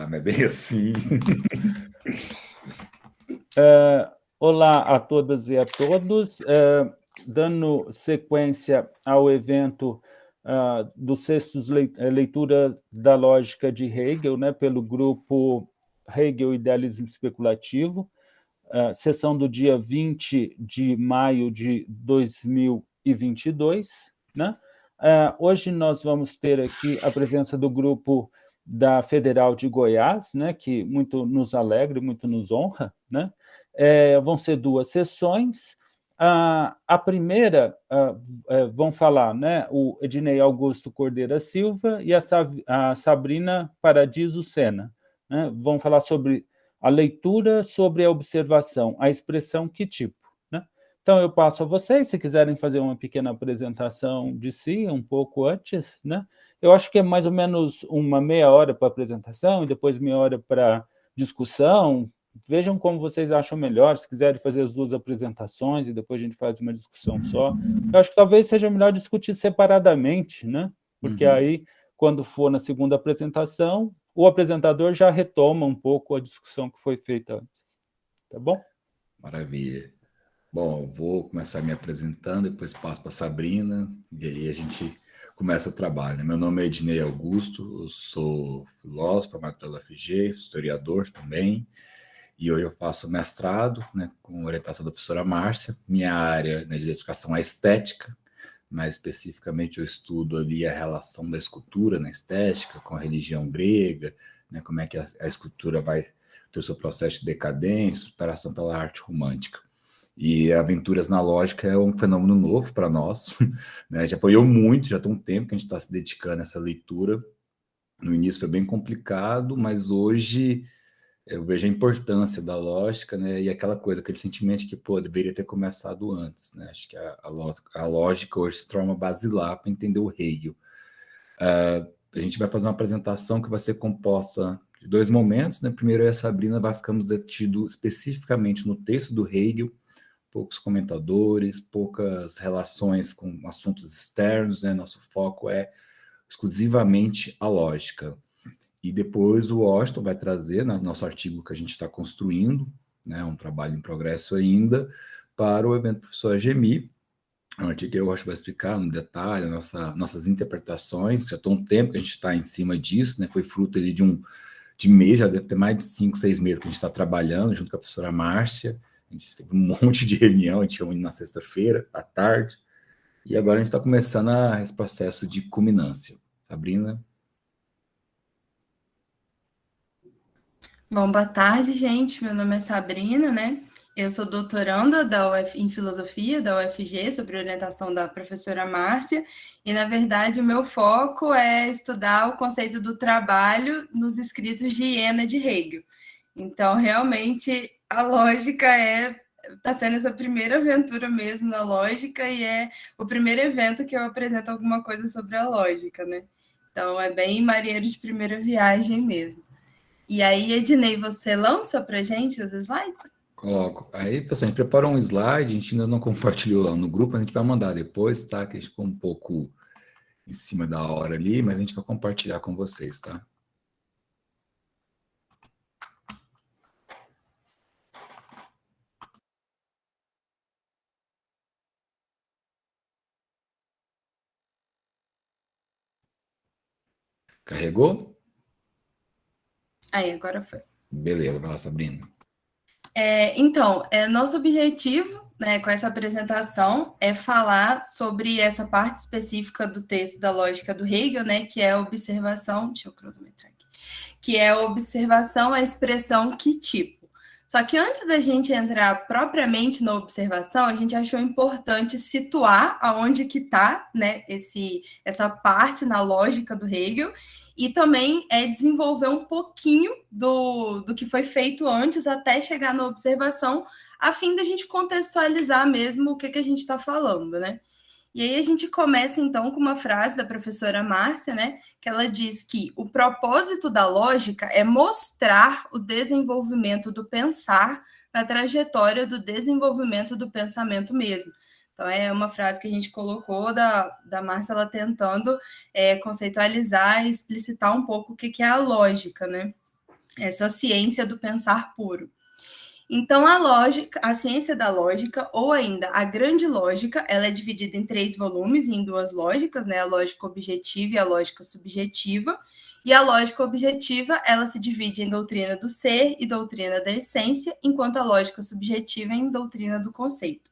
Ah, mas bem assim. Olá a todas e a todos. Dando sequência ao evento do Sextos Leitura da Lógica de Hegel, né, pelo grupo Hegel Idealismo Especulativo, sessão do dia 20 de maio de 2022. Né? Hoje nós vamos ter aqui a presença do grupo da Federal de Goiás, né, que muito nos alegra, muito nos honra. Né? Vão ser duas sessões. A primeira, vão falar, né, o Ednei Augusto Cordeira Silva e a Sabrina Paradiso Sena. Né? Vão falar sobre a leitura, sobre a observação, a expressão que tipo. Né? Então, eu passo a vocês, se quiserem fazer uma pequena apresentação de si, um pouco antes. Né? Eu acho que é mais ou menos uma meia hora para a apresentação e depois meia hora para discussão. Vejam como vocês acham melhor, se quiserem fazer as duas apresentações e depois a gente faz uma discussão só. Eu acho que talvez seja melhor discutir separadamente, né? Porque aí, quando for na segunda apresentação, o apresentador já retoma um pouco a discussão que foi feita antes. Tá bom? Maravilha. Bom, vou começar me apresentando, depois passo para a Sabrina, e aí a gente começa o trabalho. Meu nome é Ednei Augusto, eu sou filósofo, formado pela UFG, historiador também, e hoje eu faço mestrado, né, com orientação da professora Márcia. Minha área, né, de dedicação é estética, mais especificamente eu estudo ali a relação da escultura na estética com a religião grega, né, como é que a escultura vai ter o seu processo de decadência, superação pela arte romântica. E Aventuras na Lógica é um fenômeno novo para nós, né? Já apoiou muito, já tem um tempo que a gente está se dedicando a essa leitura. No início foi bem complicado, mas hoje eu vejo a importância da lógica, né? E aquela coisa, aquele sentimento que, pô, deveria ter começado antes, né? Acho que a lógica hoje se torna basilar para entender o Hegel. A gente vai fazer uma apresentação que vai ser composta de dois momentos, né? Primeiro eu e a Sabrina vai ficamos detidos especificamente no texto do Hegel, poucos comentadores, poucas relações com assuntos externos, né? Nosso foco é exclusivamente a lógica. E depois o Washington vai trazer, né, nosso artigo que a gente está construindo, né, um trabalho em progresso ainda, para o evento do professor Agemi, um artigo que eu acho que vai explicar no detalhe nossas interpretações. Já tem um tempo que a gente está em cima disso, né? Foi fruto ali de mês, já deve ter mais de 5, 6 meses que a gente está trabalhando junto com a professora Márcia. A gente teve um monte de reunião, a gente reuniu na sexta-feira, à tarde, e agora a gente está começando esse processo de culminância. Sabrina? Bom, boa tarde, gente. Meu nome é Sabrina, né? Eu sou doutoranda em filosofia da UFG, sob orientação da professora Márcia, e, na verdade, o meu foco é estudar o conceito do trabalho nos escritos de Iena de Hegel. Então, realmente, a lógica está sendo essa primeira aventura mesmo na lógica, e é o primeiro evento que eu apresento alguma coisa sobre a lógica, né? Então, é bem marinheiro de primeira viagem mesmo. E aí, Ednei, você lança para a gente os slides? Coloco. Aí, pessoal, a gente preparou um slide, a gente ainda não compartilhou lá no grupo, a gente vai mandar depois, tá? Que a gente ficou um pouco em cima da hora ali, mas a gente vai compartilhar com vocês, tá? Carregou? Aí, agora foi. Beleza, vai lá, Sabrina. Então, nosso objetivo, né, com essa apresentação é falar sobre essa parte específica do texto da lógica do Hegel, né, que é a observação, deixa eu cronometrar aqui, que é a observação, a expressão que tipo. Só que antes da gente entrar propriamente na observação, a gente achou importante situar aonde que está, né, essa parte na lógica do Hegel, e também desenvolver um pouquinho do que foi feito antes até chegar na observação, a fim da gente contextualizar mesmo o que a gente está falando, né? E aí a gente começa, então, com uma frase da professora Márcia, né? Que ela diz que o propósito da lógica é mostrar o desenvolvimento do pensar na trajetória do desenvolvimento do pensamento mesmo. Então, é uma frase que a gente colocou da Márcia, ela tentando conceitualizar e explicitar um pouco o que é a lógica, né? essa ciência do pensar puro. Então, a ciência da lógica, ou ainda a grande lógica, ela é dividida em 3 volumes e em 2 lógicas, né? A lógica objetiva e a lógica subjetiva. E a lógica objetiva, ela se divide em doutrina do ser e doutrina da essência, enquanto a lógica subjetiva é em doutrina do conceito.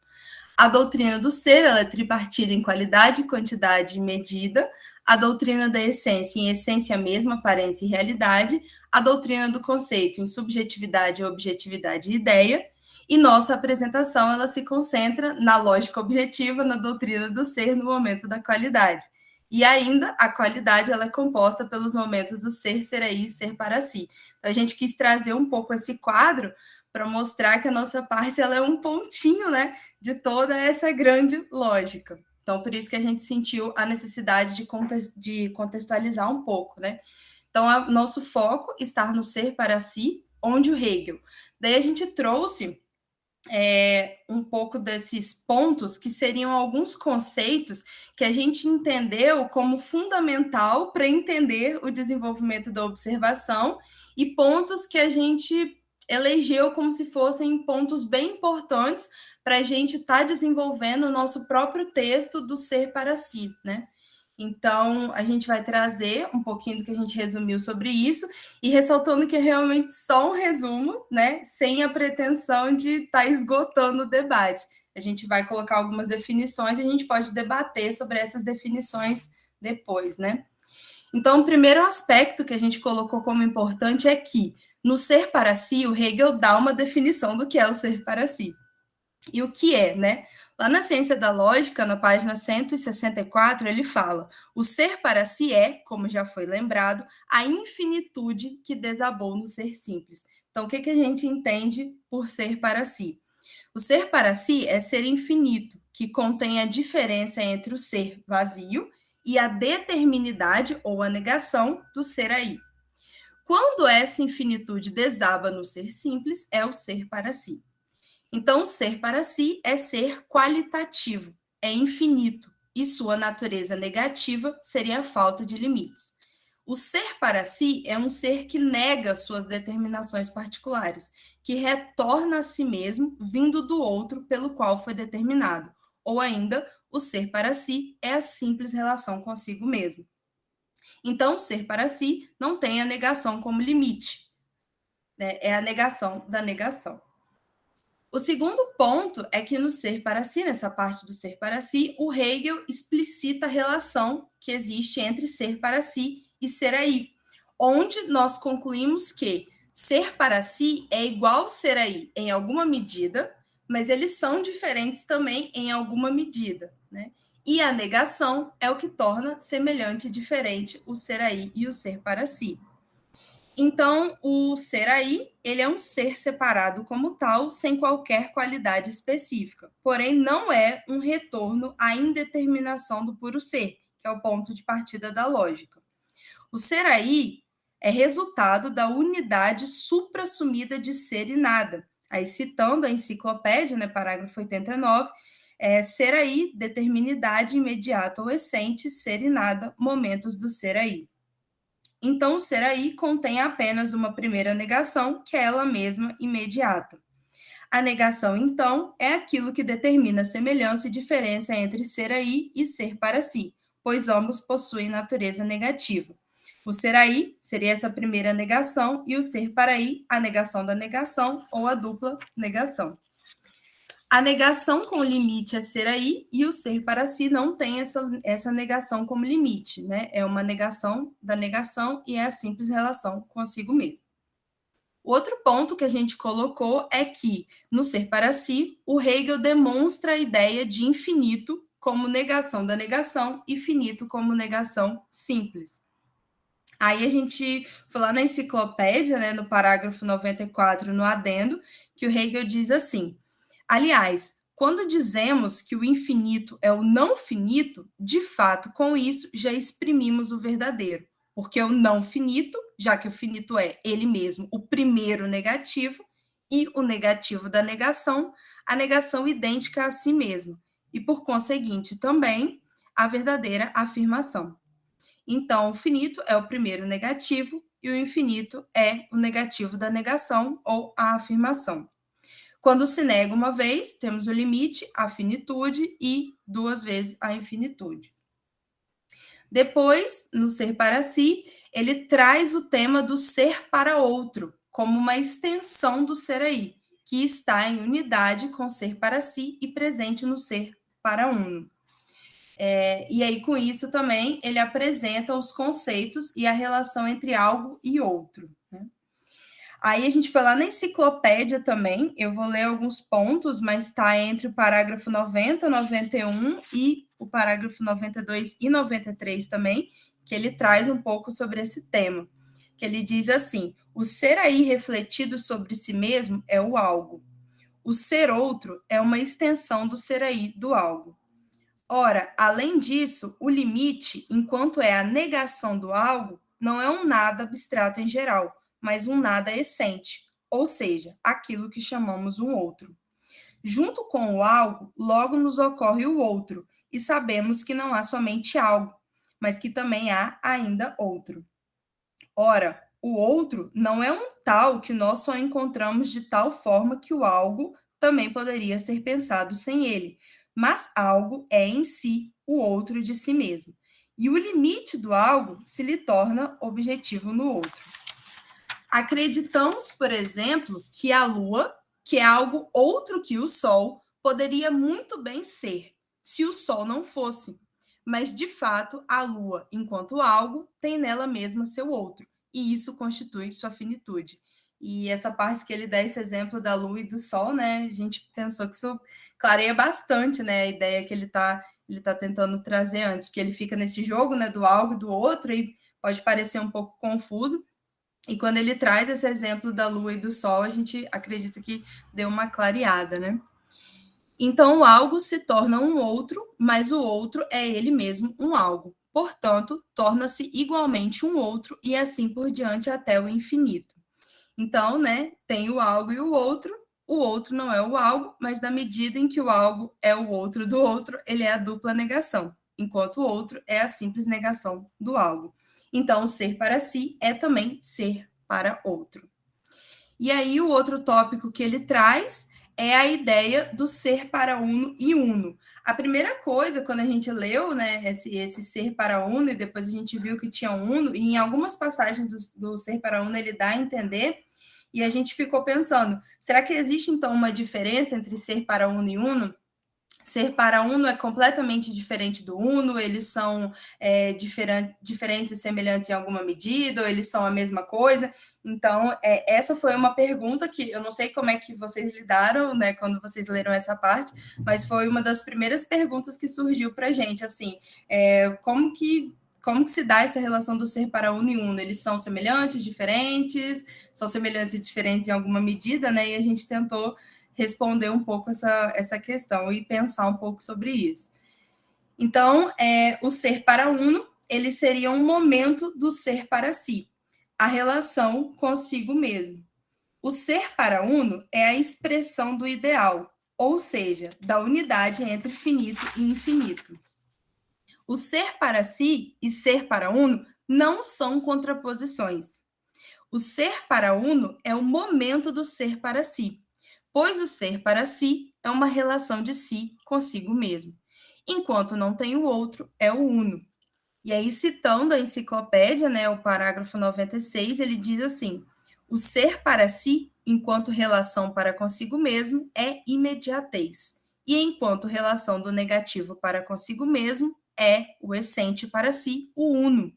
A doutrina do ser, ela é tripartida em qualidade, quantidade e medida. A doutrina da essência em essência mesma, aparência e realidade. A doutrina do conceito em subjetividade, objetividade e ideia. E nossa apresentação, ela se concentra na lógica objetiva, na doutrina do ser, no momento da qualidade. E ainda, a qualidade, ela é composta pelos momentos do ser, ser aí e ser para si. Então, a gente quis trazer um pouco esse quadro para mostrar que a nossa parte, ela é um pontinho, né, de toda essa grande lógica. Então, por isso que a gente sentiu a necessidade de contextualizar um pouco, né? Então, nosso foco está no ser para si, onde o Hegel. Daí a gente trouxe um pouco desses pontos que seriam alguns conceitos que a gente entendeu como fundamental para entender o desenvolvimento da observação e pontos que a gente elegeu como se fossem pontos bem importantes para a gente estar desenvolvendo o nosso próprio texto do ser para si, né? Então, a gente vai trazer um pouquinho do que a gente resumiu sobre isso e ressaltando que é realmente só um resumo, né? Sem a pretensão de estar esgotando o debate. A gente vai colocar algumas definições e a gente pode debater sobre essas definições depois, né? Então, o primeiro aspecto que a gente colocou como importante é que, no ser para si, o Hegel dá uma definição do que é o ser para si. E o que é, né? Lá na Ciência da Lógica, na página 164, ele fala: o ser para si é, como já foi lembrado, a infinitude que desabou no ser simples. Então, o que a gente entende por ser para si? O ser para si é ser infinito, que contém a diferença entre o ser vazio e a determinidade ou a negação do ser aí. Quando essa infinitude desaba no ser simples, é o ser para si. Então, ser para si é ser qualitativo, é infinito, e sua natureza negativa seria a falta de limites. O ser para si é um ser que nega suas determinações particulares, que retorna a si mesmo vindo do outro pelo qual foi determinado. Ou ainda, o ser para si é a simples relação consigo mesmo. Então, ser para si não tem a negação como limite, né? É a negação da negação. O segundo ponto é que no ser para si, nessa parte do ser para si, o Hegel explicita a relação que existe entre ser para si e ser aí, onde nós concluímos que ser para si é igual ser aí em alguma medida, mas eles são diferentes também em alguma medida, né? E a negação é o que torna semelhante e diferente o ser aí e o ser para si. Então, o ser aí, ele é um ser separado como tal, sem qualquer qualidade específica. Porém, não é um retorno à indeterminação do puro ser, que é o ponto de partida da lógica. O ser aí é resultado da unidade suprassumida de ser e nada. Aí, citando a enciclopédia, né, parágrafo 89, ser aí, determinidade imediata ou essente, ser e nada, momentos do ser aí. Então, o ser aí contém apenas uma primeira negação, que é ela mesma imediata. A negação, então, é aquilo que determina a semelhança e diferença entre ser aí e ser para si, pois ambos possuem natureza negativa. O ser aí seria essa primeira negação e o ser para aí, a negação da negação ou a dupla negação. A negação com limite é ser aí, e o ser para si não tem essa negação como limite, né? É uma negação da negação e é a simples relação consigo mesmo. O outro ponto que a gente colocou é que, no ser para si, o Hegel demonstra a ideia de infinito como negação da negação e finito como negação simples. Aí a gente foi lá na enciclopédia, né, no parágrafo 94, no adendo, que o Hegel diz assim: aliás, quando dizemos que o infinito é o não finito, de fato, com isso, já exprimimos o verdadeiro. Porque o não finito, já que o finito é ele mesmo, o primeiro negativo, e o negativo da negação, a negação idêntica a si mesmo. E, por conseguinte, também a verdadeira afirmação. Então, o finito é o primeiro negativo e o infinito é o negativo da negação ou a afirmação. Quando se nega uma vez, temos o limite, a finitude e 2 vezes a infinitude. Depois, no ser para si, ele traz o tema do ser para outro, como uma extensão do ser aí, que está em unidade com ser para si e presente no ser para uno. E aí, com isso também, ele apresenta os conceitos e a relação entre algo e outro, né? Aí a gente foi lá na enciclopédia também, eu vou ler alguns pontos, mas está entre o parágrafo 90, 91 e o parágrafo 92 e 93 também, que ele traz um pouco sobre esse tema, que ele diz assim: o ser aí refletido sobre si mesmo é o algo. O ser outro é uma extensão do ser aí, do algo. Ora, além disso, o limite, enquanto é a negação do algo, não é um nada abstrato em geral, mas um nada essente, ou seja, aquilo que chamamos um outro. Junto com o algo, logo nos ocorre o outro, e sabemos que não há somente algo, mas que também há ainda outro. Ora, o outro não é um tal que nós só encontramos de tal forma que o algo também poderia ser pensado sem ele, mas algo é em si o outro de si mesmo. E o limite do algo se lhe torna objetivo no outro. Acreditamos, por exemplo, que a Lua, que é algo outro que o Sol, poderia muito bem ser, se o Sol não fosse. Mas, de fato, a Lua, enquanto algo, tem nela mesma seu outro, e isso constitui sua finitude. E essa parte que ele dá esse exemplo da Lua e do Sol, né? A gente pensou que isso clareia bastante, né? A ideia que ele tá tentando trazer antes, porque ele fica nesse jogo, né? Do algo e do outro, e pode parecer um pouco confuso. E quando ele traz esse exemplo da Lua e do Sol, a gente acredita que deu uma clareada, né? Então, o algo se torna um outro, mas o outro é ele mesmo um algo. Portanto, torna-se igualmente um outro e assim por diante até o infinito. Então, né, tem o algo e o outro não é o algo, mas na medida em que o algo é o outro do outro, ele é a dupla negação, enquanto o outro é a simples negação do algo. Então, o ser para si é também ser para outro. E aí, o outro tópico que ele traz é a ideia do ser para uno e uno. A primeira coisa, quando a gente leu, né, esse ser para uno, e depois a gente viu que tinha uno, e em algumas passagens do ser para uno ele dá a entender, e a gente ficou pensando, será que existe, então, uma diferença entre ser para uno e uno? Ser para uno é completamente diferente do uno, eles são diferentes e semelhantes em alguma medida, ou eles são a mesma coisa? Então, essa foi uma pergunta que eu não sei como é que vocês lidaram, né, quando vocês leram essa parte, mas foi uma das primeiras perguntas que surgiu para a gente, assim, como que se dá essa relação do ser para uno e uno? Eles são semelhantes, diferentes? São semelhantes e diferentes em alguma medida, né? E a gente tentou responder um pouco essa questão e pensar um pouco sobre isso. Então, o ser para uno, ele seria um momento do ser para si, a relação consigo mesmo. O ser para uno é a expressão do ideal, ou seja, da unidade entre finito e infinito. O ser para si e ser para uno não são contraposições. O ser para uno é o momento do ser para si, pois o ser para si é uma relação de si consigo mesmo. Enquanto não tem o outro, é o uno. E aí, citando a enciclopédia, né, o parágrafo 96, ele diz assim: o ser para si, enquanto relação para consigo mesmo, é imediatez. E enquanto relação do negativo para consigo mesmo, é o essente para si, o uno.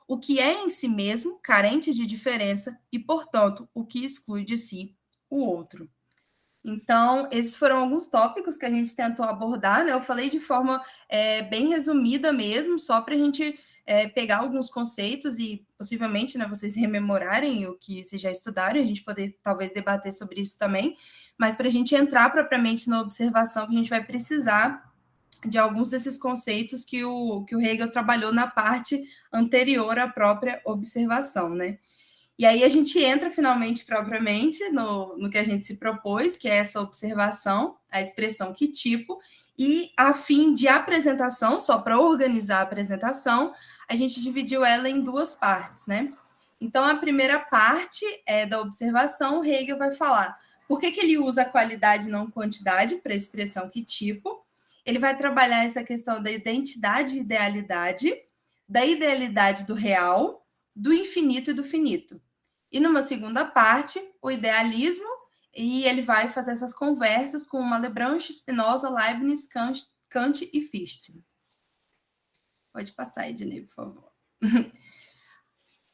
O que é em si mesmo, carente de diferença, e, portanto, o que exclui de si o outro. Então, esses foram alguns tópicos que a gente tentou abordar, né? Eu falei de forma bem resumida mesmo, só para a gente pegar alguns conceitos e possivelmente, né, vocês rememorarem o que vocês já estudaram, a gente poder talvez debater sobre isso também, mas para a gente entrar propriamente na observação, que a gente vai precisar de alguns desses conceitos que o Hegel trabalhou na parte anterior à própria observação, né? E aí a gente entra finalmente propriamente no que a gente se propôs, que é essa observação, a expressão que tipo, e a fim de apresentação, só para organizar a apresentação, a gente dividiu ela em duas partes, né? Então, a primeira parte da observação, Hegel vai falar por que ele usa a qualidade e não quantidade para a expressão que tipo. Ele vai trabalhar essa questão da identidade e idealidade, da idealidade do real, do infinito e do finito. E numa segunda parte, o idealismo, e ele vai fazer essas conversas com Malebranche, Spinoza, Leibniz, Kant e Fichte. Pode passar, Ednei, por favor.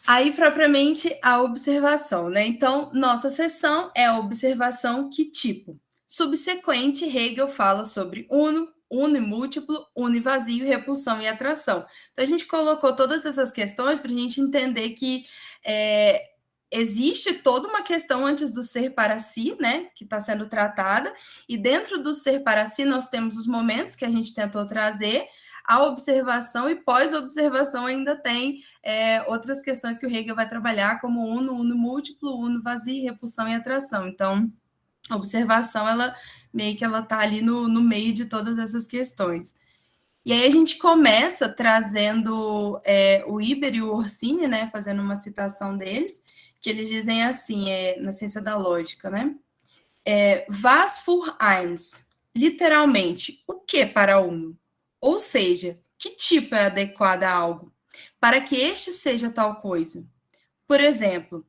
Aí, propriamente, a observação, né? Então, nossa seção é a observação que tipo. Subsequente, Hegel fala sobre uno e múltiplo, uno e vazio, repulsão e atração. Então, a gente colocou todas essas questões para a gente entender que existe toda uma questão antes do ser para si, né? Que está sendo tratada, e dentro do ser para si nós temos os momentos que a gente tentou trazer, a observação, e pós-observação ainda tem outras questões que o Hegel vai trabalhar, como uno múltiplo, uno vazio, repulsão e atração. Então, a observação, ela meio que ela está ali no meio de todas essas questões. E aí a gente começa trazendo o Iber e o Orsini, né, fazendo uma citação deles, que eles dizem assim, na ciência da lógica, né? Was für eins, literalmente, o que para um? Ou seja, que tipo é adequado a algo, para que este seja tal coisa? Por exemplo,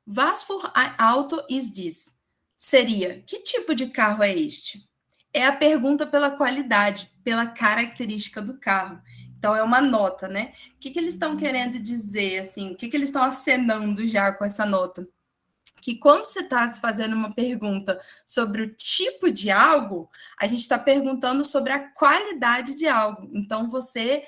was für ein Auto ist dies? Seria, que tipo de carro é este? É a pergunta pela qualidade, pela característica do carro. Então, é uma nota, né? O que eles estão querendo dizer, assim? O que eles estão acenando já com essa nota? Que quando você está fazendo uma pergunta sobre o tipo de algo, a gente está perguntando sobre a qualidade de algo. Então, você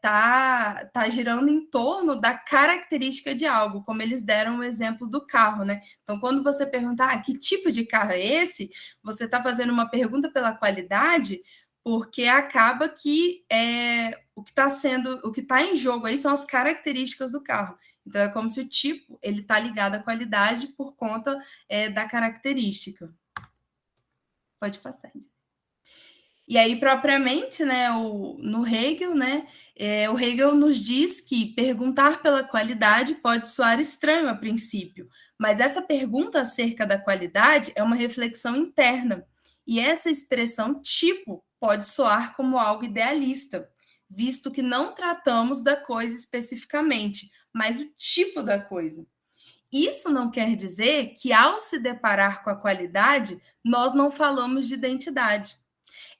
tá girando em torno da característica de algo, como eles deram o exemplo do carro, né? Então, quando você perguntar que tipo de carro é esse, você está fazendo uma pergunta pela qualidade, porque acaba que o que está em jogo aí são as características do carro. Então, é como se o tipo ele está ligado à qualidade por conta da característica. Pode passar. E aí, propriamente, né, no Hegel, né, o Hegel nos diz que perguntar pela qualidade pode soar estranho a princípio, mas essa pergunta acerca da qualidade é uma reflexão interna. E essa expressão tipo pode soar como algo idealista, visto que não tratamos da coisa especificamente, mas o tipo da coisa. Isso não quer dizer que, ao se deparar com a qualidade, nós não falamos de identidade.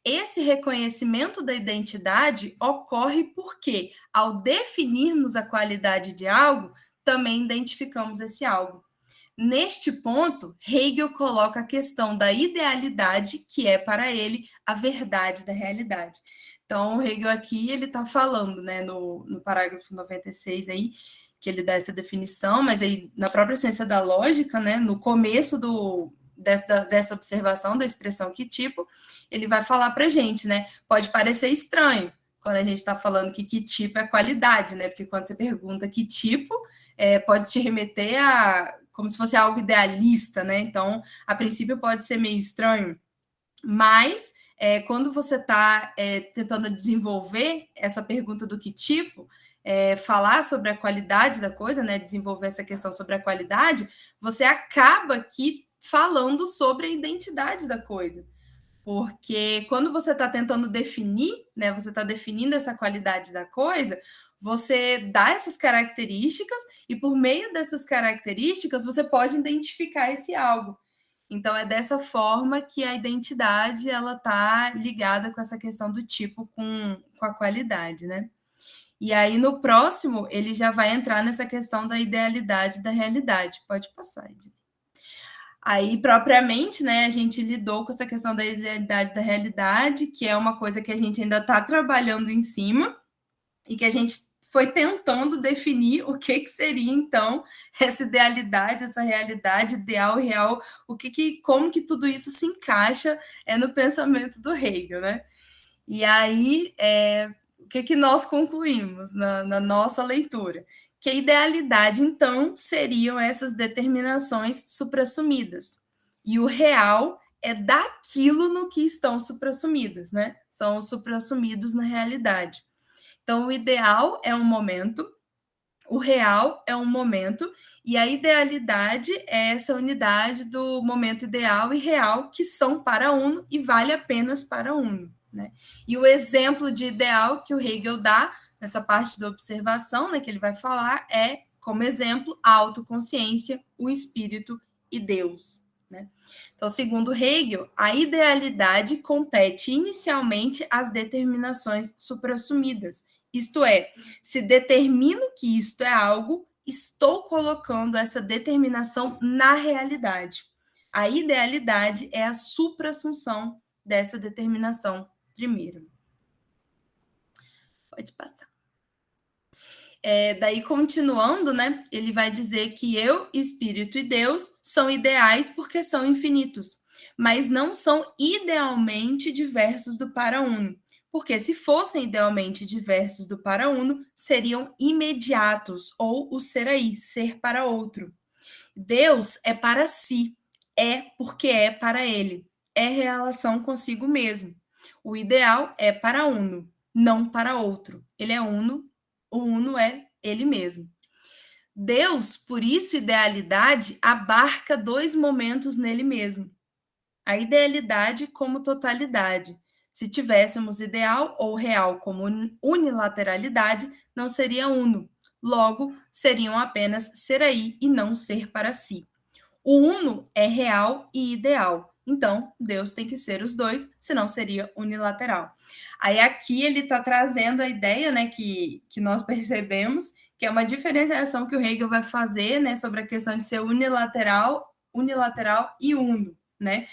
Esse reconhecimento da identidade ocorre porque, ao definirmos a qualidade de algo, também identificamos esse algo. Neste ponto, Hegel coloca a questão da idealidade, que é para ele a verdade da realidade. Então, o Hegel aqui, ele está falando, né, no parágrafo 96 aí, que ele dá essa definição, mas aí na própria ciência da lógica, né, no começo dessa observação da expressão que tipo, ele vai falar para a gente, né, pode parecer estranho quando a gente está falando que tipo é qualidade, né, porque quando você pergunta que tipo, pode te remeter a como se fosse algo idealista, né, então, a princípio pode ser meio estranho, mas quando você está tentando desenvolver essa pergunta do que tipo, falar sobre a qualidade da coisa, né, desenvolver essa questão sobre a qualidade, você acaba aqui falando sobre a identidade da coisa. Porque quando você está tentando definir, né, você está definindo essa qualidade da coisa, você dá essas características e por meio dessas características você pode identificar esse algo. Então, é dessa forma que a identidade ela está ligada com essa questão do tipo com a qualidade, né? E aí, no próximo, ele já vai entrar nessa questão da idealidade da realidade. Pode passar, Edith. Aí, propriamente, né, a gente lidou com essa questão da idealidade da realidade, que é uma coisa que a gente ainda está trabalhando em cima, e que a gente foi tentando definir o que seria, então, essa idealidade, essa realidade ideal e real, como que tudo isso se encaixa no pensamento do Hegel, né? E aí, o que nós concluímos na nossa leitura? Que a idealidade, então, seriam essas determinações suprassumidas. E o real é daquilo no que estão suprassumidas, né? São os suprassumidos na realidade. Então, o ideal é um momento, O real é um momento, e a idealidade é essa unidade do momento ideal e real, que são para uno e vale apenas para uno, né? E o exemplo de ideal que o Hegel dá, nessa parte da observação, né, que ele vai falar, é, como exemplo, a autoconsciência, o espírito e Deus, né? Então, segundo Hegel, a idealidade compete inicialmente às determinações suprassumidas. Isto é, se determino que isto é algo, estou colocando essa determinação na realidade. A idealidade é a suprassunção dessa determinação primeira. Pode passar. Daí, continuando, né, ele vai dizer que eu, espírito e Deus são ideais porque são infinitos, mas não são idealmente diversos do para uno, porque se fossem idealmente diversos do para uno, seriam imediatos, ou o ser aí, ser para outro. Deus é para si, é porque é para ele, é relação consigo mesmo. O ideal é para uno, não para outro. Ele é uno, o uno é ele mesmo. Deus, por isso, idealidade, abarca dois momentos nele mesmo. A idealidade como totalidade. Se tivéssemos ideal ou real como unilateralidade, não seria uno. Logo, seriam apenas ser aí e não ser para si. O uno é real e ideal. Então, Deus tem que ser os dois, senão seria unilateral. Aí aqui ele está trazendo a ideia, né, que nós percebemos, que é uma diferenciação que o Hegel vai fazer, né, sobre a questão de ser unilateral e uno, né?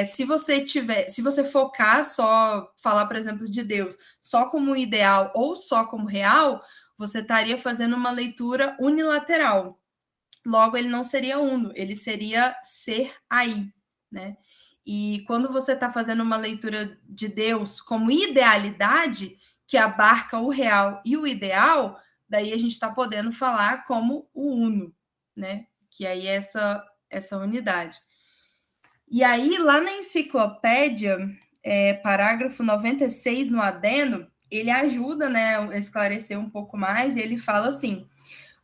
Se você focar só, falar, por exemplo, de Deus só como ideal ou só como real, você estaria fazendo uma leitura unilateral. Logo, ele não seria uno, ele seria ser aí, né? E quando você está fazendo uma leitura de Deus como idealidade, que abarca o real e o ideal, daí a gente está podendo falar como o uno, né? Que aí é essa unidade. E aí, lá na enciclopédia, parágrafo 96, no adeno, ele ajuda, né, a esclarecer um pouco mais, e ele fala assim: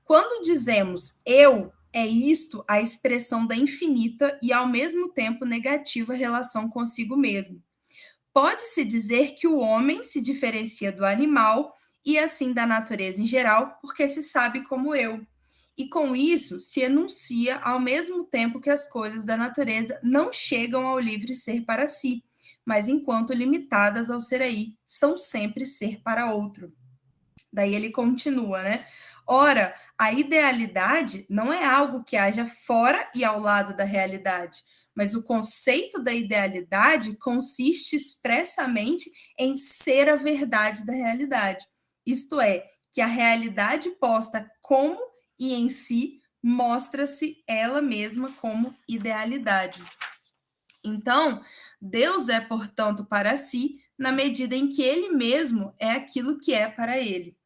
quando dizemos eu, é isto a expressão da infinita e, ao mesmo tempo, negativa relação consigo mesmo. Pode-se dizer que o homem se diferencia do animal e, assim, da natureza em geral, porque se sabe como eu. E, com isso, se enuncia ao mesmo tempo que as coisas da natureza não chegam ao livre ser para si, mas, enquanto limitadas ao ser aí, são sempre ser para outro. Daí ele continua, né? Ora, a idealidade não é algo que haja fora e ao lado da realidade, mas o conceito da idealidade consiste expressamente em ser a verdade da realidade. Isto é, que a realidade posta como e em si mostra-se ela mesma como idealidade. Então, Deus é, portanto, para si, na medida em que ele mesmo é aquilo que é para ele.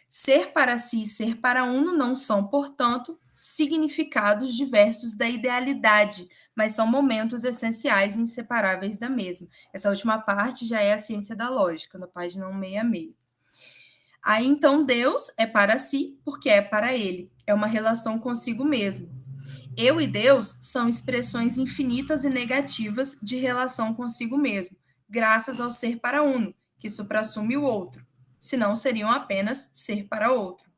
Ser para si e ser para uno não são, portanto, significados diversos da idealidade, mas são momentos essenciais e inseparáveis da mesma. Essa última parte já é a ciência da lógica, na página 166. Aí, então, Deus é para si porque é para ele. É uma relação consigo mesmo. Eu e Deus são expressões infinitas e negativas de relação consigo mesmo, graças ao ser para uno, que suprassume o outro. Senão seriam apenas ser para outro.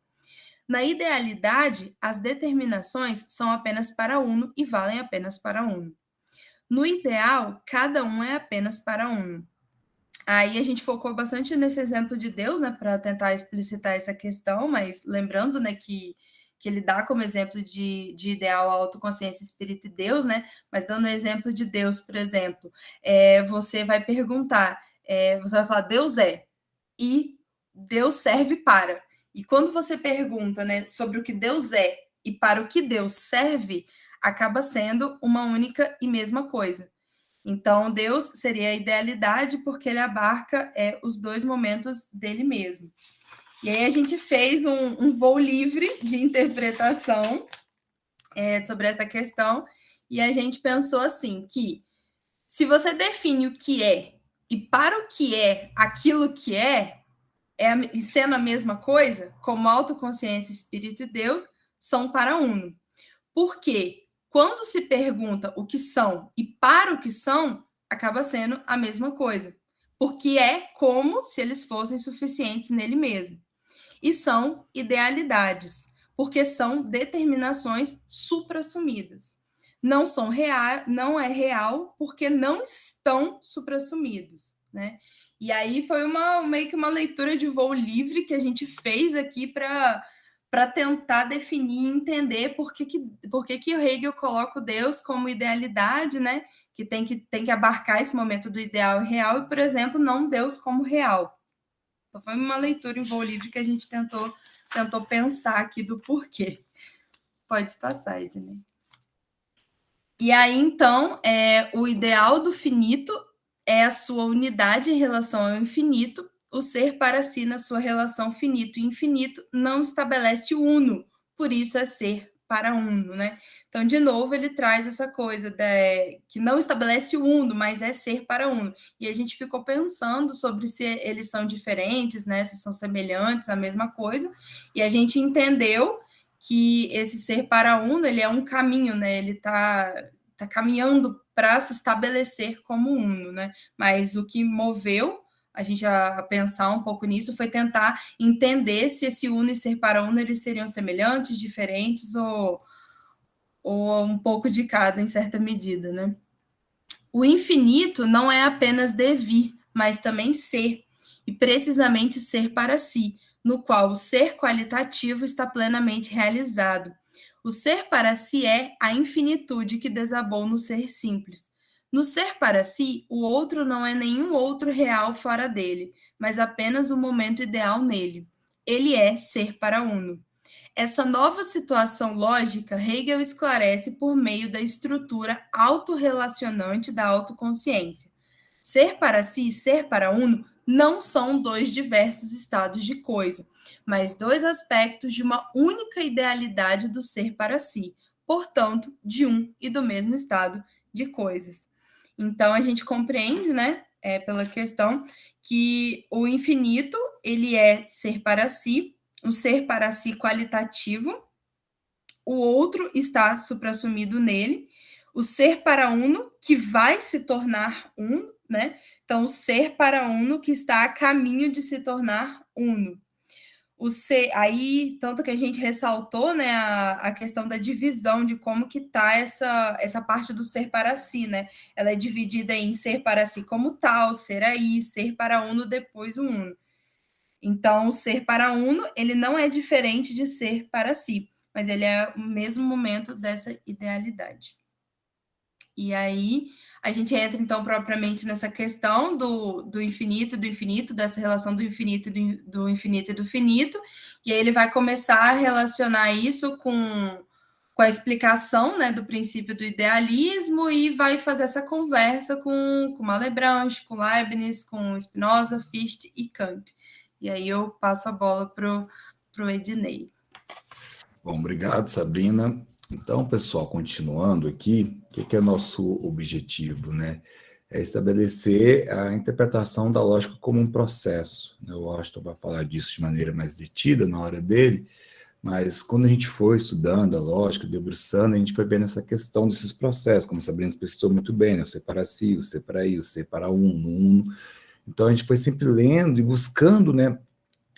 Na idealidade, as determinações são apenas para uno e valem apenas para uno. No ideal, cada um é apenas para uno. Aí a gente focou bastante nesse exemplo de Deus, né, para tentar explicitar essa questão, mas lembrando, né, que ele dá como exemplo de ideal a autoconsciência, espírito e Deus, né, mas dando o exemplo de Deus, por exemplo, você vai perguntar, você vai falar, Deus é, e Deus serve para. E quando você pergunta, né, sobre o que Deus é e para o que Deus serve, acaba sendo uma única e mesma coisa. Então, Deus seria a idealidade porque ele abarca os dois momentos dele mesmo. E aí a gente fez um voo livre de interpretação sobre essa questão e a gente pensou assim, que se você define o que é e para o que é aquilo que é e sendo a mesma coisa, como autoconsciência, espírito e Deus, são para uno. Por quê? Quando se pergunta o que são e para o que são, acaba sendo a mesma coisa. Porque é como se eles fossem suficientes nele mesmo. E são idealidades, porque são determinações suprassumidas. Não é real porque não estão suprassumidos, né? E aí foi meio que uma leitura de voo livre que a gente fez aqui para tentar definir e entender por que o Hegel coloca o Deus como idealidade, né? Que tem que abarcar esse momento do ideal e real, e, por exemplo, não Deus como real. Então, foi uma leitura em voo livre que a gente tentou pensar aqui do porquê. Pode passar, Ednei. E aí, então, o ideal do finito é a sua unidade em relação ao infinito. O ser para si, na sua relação finito e infinito, não estabelece o uno, por isso é ser para uno, né? Então, de novo, ele traz essa coisa que não estabelece o uno, mas é ser para uno. E a gente ficou pensando sobre se eles são diferentes, né? Se são semelhantes, a mesma coisa. E a gente entendeu que esse ser para uno, ele é um caminho, né? Ele está caminhando para se estabelecer como uno, né? Mas o que moveu a gente a pensar um pouco nisso foi tentar entender se esse uno e ser para uno eles seriam semelhantes, diferentes ou um pouco de cada em certa medida, né? O infinito não é apenas devir, mas também ser, e precisamente ser para si, no qual o ser qualitativo está plenamente realizado. O ser para si é a infinitude que desabou no ser simples. No ser para si, o outro não é nenhum outro real fora dele, mas apenas o momento ideal nele. Ele é ser para uno. Essa nova situação lógica, Hegel esclarece por meio da estrutura autorrelacionante da autoconsciência. Ser para si e ser para uno não são dois diversos estados de coisa, mas dois aspectos de uma única idealidade do ser para si, portanto, de um e do mesmo estado de coisas. Então, a gente compreende, né, pela questão, que o infinito, ele é ser para si, um ser para si qualitativo, o outro está suprassumido nele, o ser para uno, que vai se tornar uno, né? Então, o ser para uno que está a caminho de se tornar uno. O ser, aí, tanto que a gente ressaltou, né, a questão da divisão, de como que está essa parte do ser para si, né? Ela é dividida em ser para si como tal, ser aí, ser para uno, depois o uno. Então, o ser para uno, ele não é diferente de ser para si, mas ele é o mesmo momento dessa idealidade. E aí, a gente entra, então, propriamente nessa questão do infinito, dessa relação do infinito e do finito, e aí ele vai começar a relacionar isso com a explicação, né, do princípio do idealismo, e vai fazer essa conversa com Malebranche, com Leibniz, com Spinoza, Fichte e Kant. E aí eu passo a bola para o Ednei. Bom, obrigado, Sabrina. Então, pessoal, continuando aqui, o que é nosso objetivo, né? É estabelecer a interpretação da lógica como um processo. O Washington vai falar disso de maneira mais detida na hora dele, mas quando a gente foi estudando a lógica, debruçando, a gente foi vendo essa questão desses processos, como a Sabrina especificou muito bem, né? O ser para si, o ser para aí, o ser para uno. Então, a gente foi sempre lendo e buscando, né,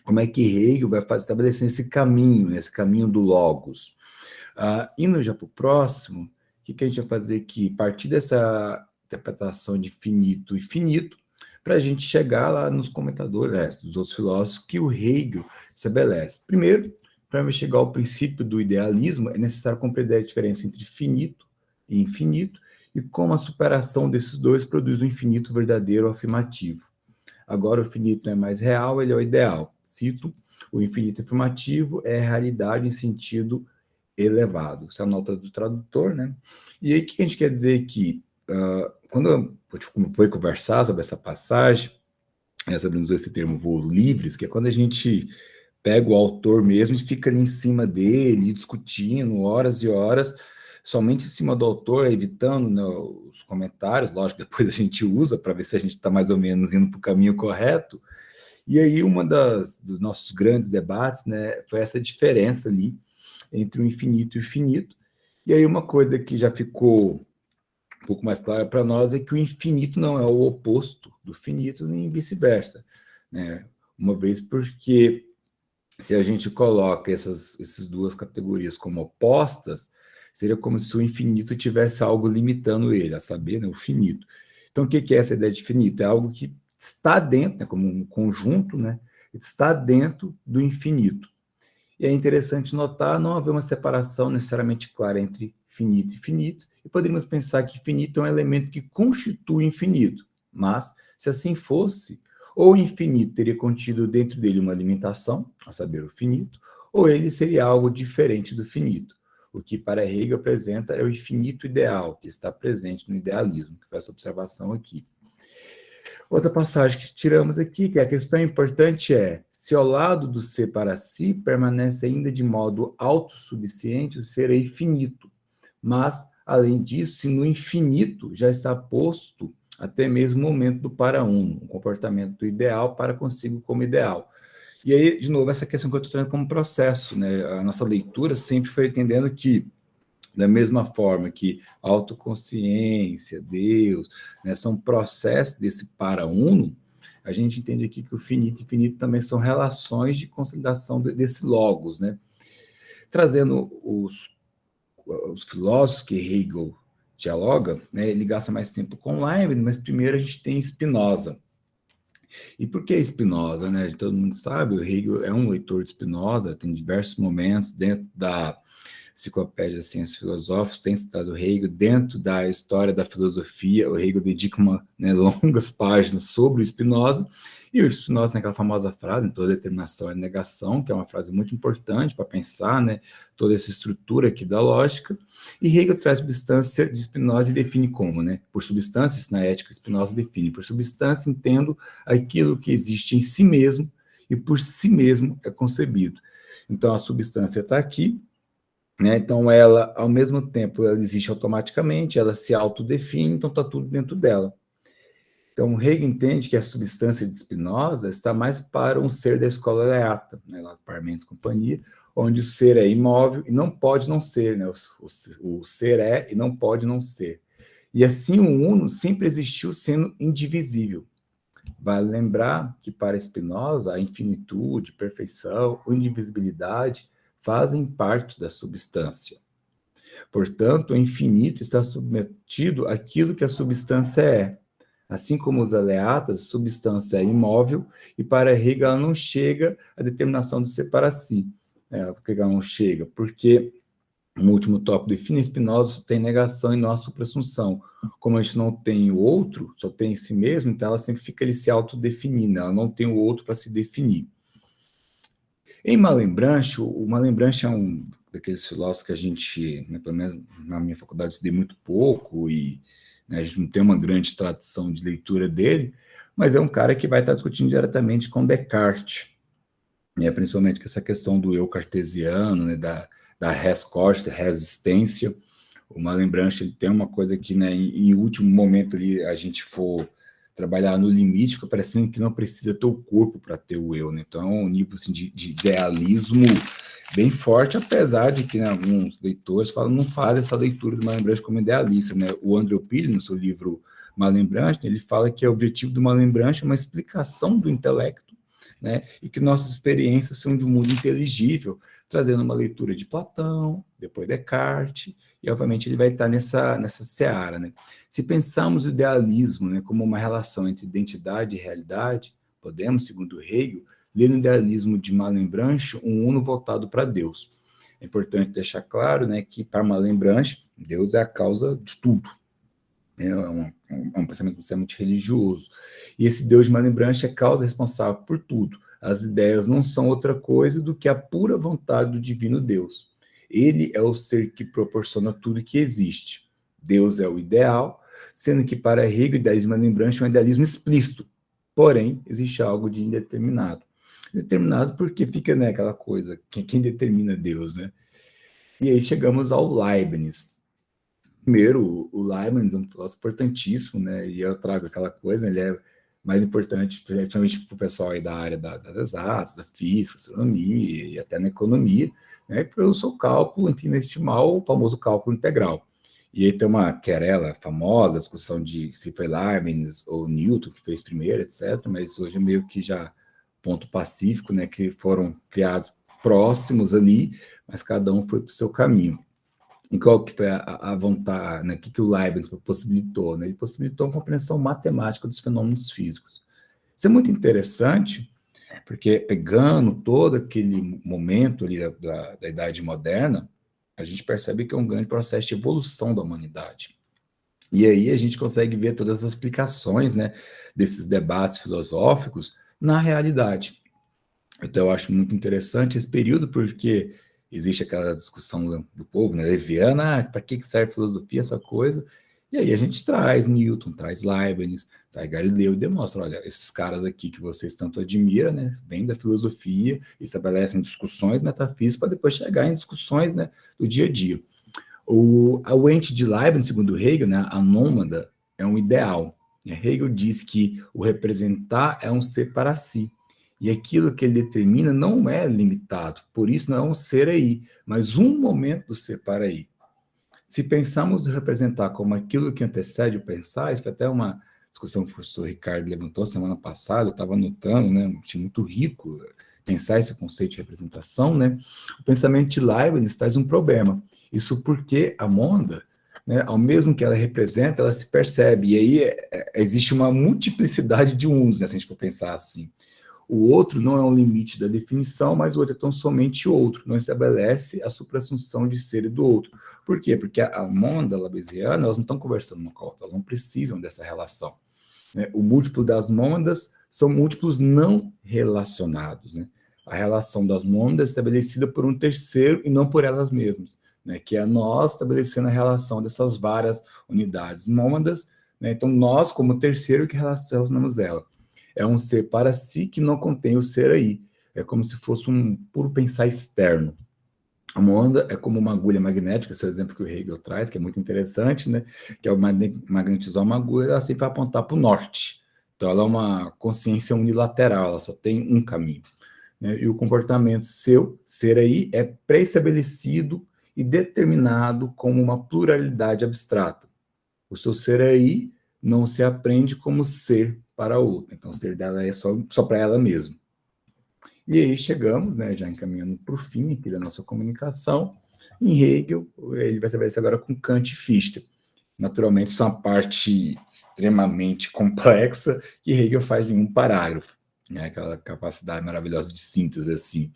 como é que Hegel vai estabelecer esse caminho, né, esse caminho do logos. Indo já para o próximo, o que a gente vai fazer aqui? Partir dessa interpretação de finito e finito, para a gente chegar lá nos comentadores, dos outros filósofos, que o Hegel estabelece. Primeiro, para chegar ao princípio do idealismo, é necessário compreender a diferença entre finito e infinito, e como a superação desses dois produz um infinito verdadeiro afirmativo. Agora, o finito não é mais real, ele é o ideal. Cito, o infinito afirmativo é a realidade em sentido elevado. Essa é a nota do tradutor, né? E aí, o que a gente quer dizer aqui? Quando foi conversar sobre essa passagem, Sabrina usou esse termo voo livres, que é quando a gente pega o autor mesmo e fica ali em cima dele, discutindo horas e horas, somente em cima do autor, evitando, né, os comentários, lógico, depois a gente usa para ver se a gente está mais ou menos indo para o caminho correto, E aí dos nossos grandes debates, né, foi essa diferença ali entre o infinito e o finito. E aí uma coisa que já ficou um pouco mais clara para nós é que o infinito não é o oposto do finito, nem vice-versa, né? Uma vez porque se a gente coloca essas duas categorias como opostas, seria como se o infinito tivesse algo limitando ele, a saber, né, o finito. Então, o que é essa ideia de finito? É algo que está dentro, né, como um conjunto, né, está dentro do infinito. E é interessante notar, não haver uma separação necessariamente clara entre finito e finito, e poderíamos pensar que finito é um elemento que constitui o infinito, mas, se assim fosse, ou o infinito teria contido dentro dele uma limitação, a saber, o finito, ou ele seria algo diferente do finito. O que para Hegel apresenta é o infinito ideal, que está presente no idealismo, que faz essa observação aqui. Outra passagem que tiramos aqui, que a questão importante é: se ao lado do ser para si permanece ainda de modo autossuficiente, o ser é infinito. Mas, além disso, se no infinito já está posto até mesmo o momento do para uno, um comportamento do ideal para consigo como ideal. E aí, de novo, essa questão que eu estou trazendo como processo, né? A nossa leitura sempre foi entendendo que, da mesma forma que autoconsciência, Deus, né, são processos desse para uno, a gente entende aqui que o finito e infinito também são relações de consolidação desse logos, né? Trazendo os filósofos que Hegel dialoga, né, ele gasta mais tempo com Leibniz, mas primeiro a gente tem Spinoza. E por que Spinoza, né? Todo mundo sabe, o Hegel é um leitor de Spinoza, tem diversos momentos dentro da Enciclopédia das Ciências Filosóficas, tem citado Hegel dentro da história da filosofia. O Hegel dedica longas páginas sobre o Spinoza, e o Spinoza tem aquela famosa frase, toda determinação é negação, que é uma frase muito importante para pensar, né, toda essa estrutura aqui da lógica. E Hegel traz substância de Spinoza e define como, né? Por substâncias, na ética, Spinoza define: por substância entendo aquilo que existe em si mesmo e por si mesmo é concebido. Então a substância está aqui, né? Então ela, ao mesmo tempo, ela existe automaticamente, ela se autodefine, então está tudo dentro dela. Então Hegel entende que a substância de Spinoza está mais para um ser da escola Leata, né, lá Parmenides e companhia, onde o ser é imóvel e não pode não ser, né? O ser é e não pode não ser. E assim o uno sempre existiu sendo indivisível. Vale lembrar que para Spinoza a infinitude, perfeição ou indivisibilidade fazem parte da substância. Portanto, o infinito está submetido àquilo que a substância é. Assim como os aleatas, a substância é imóvel, e para Hegel ela não chega à determinação do ser para si. Por que ela não chega? Porque no último tópico define Spinoza, tem negação e não a suprassunção. Como a gente não tem o outro, só tem em si mesmo, então ela sempre fica ali se autodefinindo, ela não tem o outro para se definir. Em Malebranche, o Malebranche é um daqueles filósofos que a gente, né, pelo menos na minha faculdade, estudei muito pouco, e né, a gente não tem uma grande tradição de leitura dele, mas é um cara que vai estar discutindo diretamente com Descartes, né, principalmente com essa questão do eu cartesiano, né, da res cogita, resistência. O Malebranche, ele tem uma coisa que, né, em último momento ali, a gente for trabalhar no limite, fica parecendo que não precisa ter o corpo para ter o eu, né? Então é um nível assim, de idealismo bem forte, apesar de que, né, alguns leitores falam, não fazem essa leitura do Malebranche como idealista, né? O André Pili, no seu livro Malebranche, ele fala que o objetivo do Malebranche é uma explicação do intelecto, né? E que nossas experiências são de um mundo inteligível, trazendo uma leitura de Platão, depois Descartes, e obviamente ele vai estar nessa seara, né? Se pensarmos o idealismo, né, como uma relação entre identidade e realidade, podemos, segundo Hegel, ler no idealismo de Malebranche um uno voltado para Deus. É importante deixar claro, né, que para Malebranche, Deus é a causa de tudo. É um pensamento extremamente religioso. E esse Deus de Malebranche é a causa responsável por tudo. As ideias não são outra coisa do que a pura vontade do divino Deus. Ele é o ser que proporciona tudo que existe. Deus é o ideal, sendo que para Hegel, o idealismo de Malebranche é um idealismo explícito. Porém, existe algo de indeterminado. Determinado porque fica, né, aquela coisa, quem determina Deus, né? E aí chegamos ao Leibniz. Primeiro, o Leibniz é um filósofo importantíssimo, né? E eu trago aquela coisa, ele é mais importante, principalmente para o pessoal aí da área das exatas, da física, astronomia e até na economia, né, pelo seu cálculo infinitesimal, o famoso cálculo integral. E aí tem uma querela famosa, a discussão de se foi Leibniz ou Newton que fez primeiro, etc., mas hoje é meio que já ponto pacífico, né, que foram criados próximos ali, mas cada um foi para o seu caminho. E qual que foi a vontade, né, que o Leibniz possibilitou? Né? Ele possibilitou uma compreensão matemática dos fenômenos físicos. Isso é muito interessante, porque pegando todo aquele momento ali da Idade Moderna, a gente percebe que é um grande processo de evolução da humanidade. E aí a gente consegue ver todas as explicações, né, desses debates filosóficos na realidade. Então eu acho muito interessante esse período, porque existe aquela discussão do povo, né, leviana, para que serve filosofia, essa coisa, e aí a gente traz Newton, traz Leibniz, traz Galileu e demonstra, olha, esses caras aqui que vocês tanto admiram, né, vêm da filosofia, estabelecem discussões metafísicas para depois chegar em discussões, né, do dia a dia. O ente de Leibniz, segundo Hegel, né, a nômada é um ideal. Hegel diz que o representar é um ser para si. E aquilo que ele determina não é limitado, por isso não é um ser aí, mas um momento do ser para aí. Se pensamos representar como aquilo que antecede o pensar, isso foi até uma discussão que o professor Ricardo levantou semana passada, eu estava anotando, né, achei muito rico pensar esse conceito de representação, né? O pensamento de Leibniz traz um problema. Isso porque a mônada, né, ao mesmo que ela representa, ela se percebe, e aí existe uma multiplicidade de uns, né, se a gente for pensar assim. O outro não é um limite da definição, mas o outro é tão somente outro, não estabelece a suprassunção de ser e do outro. Por quê? Porque a mônada labesiana, elas não estão conversando uma com a outra, elas não precisam dessa relação. Né? O múltiplo das mônadas são múltiplos não relacionados. Né? A relação das mônadas é estabelecida por um terceiro e não por elas mesmas, né? Que é nós estabelecendo a relação dessas várias unidades mônadas, né? Então nós, como terceiro, que relacionamos ela. É um ser para si que não contém o ser aí. É como se fosse um puro pensar externo. A mônada é como uma agulha magnética, esse é o exemplo que o Hegel traz, que é muito interessante, né? Que é o magnetizar uma agulha, ela sempre vai apontar para o norte. Então, ela é uma consciência unilateral, ela só tem um caminho. Né? E o comportamento seu, ser aí, é pré-estabelecido e determinado como uma pluralidade abstrata. O seu ser aí não se aprende como ser para outra. Então, o ser dela é só para ela mesma. E aí chegamos, né, já encaminhando para o fim aqui da nossa comunicação, em Hegel, ele vai estabelecer agora com Kant e Fichte. Naturalmente, isso é uma parte extremamente complexa que Hegel faz em um parágrafo, né, aquela capacidade maravilhosa de síntese, assim.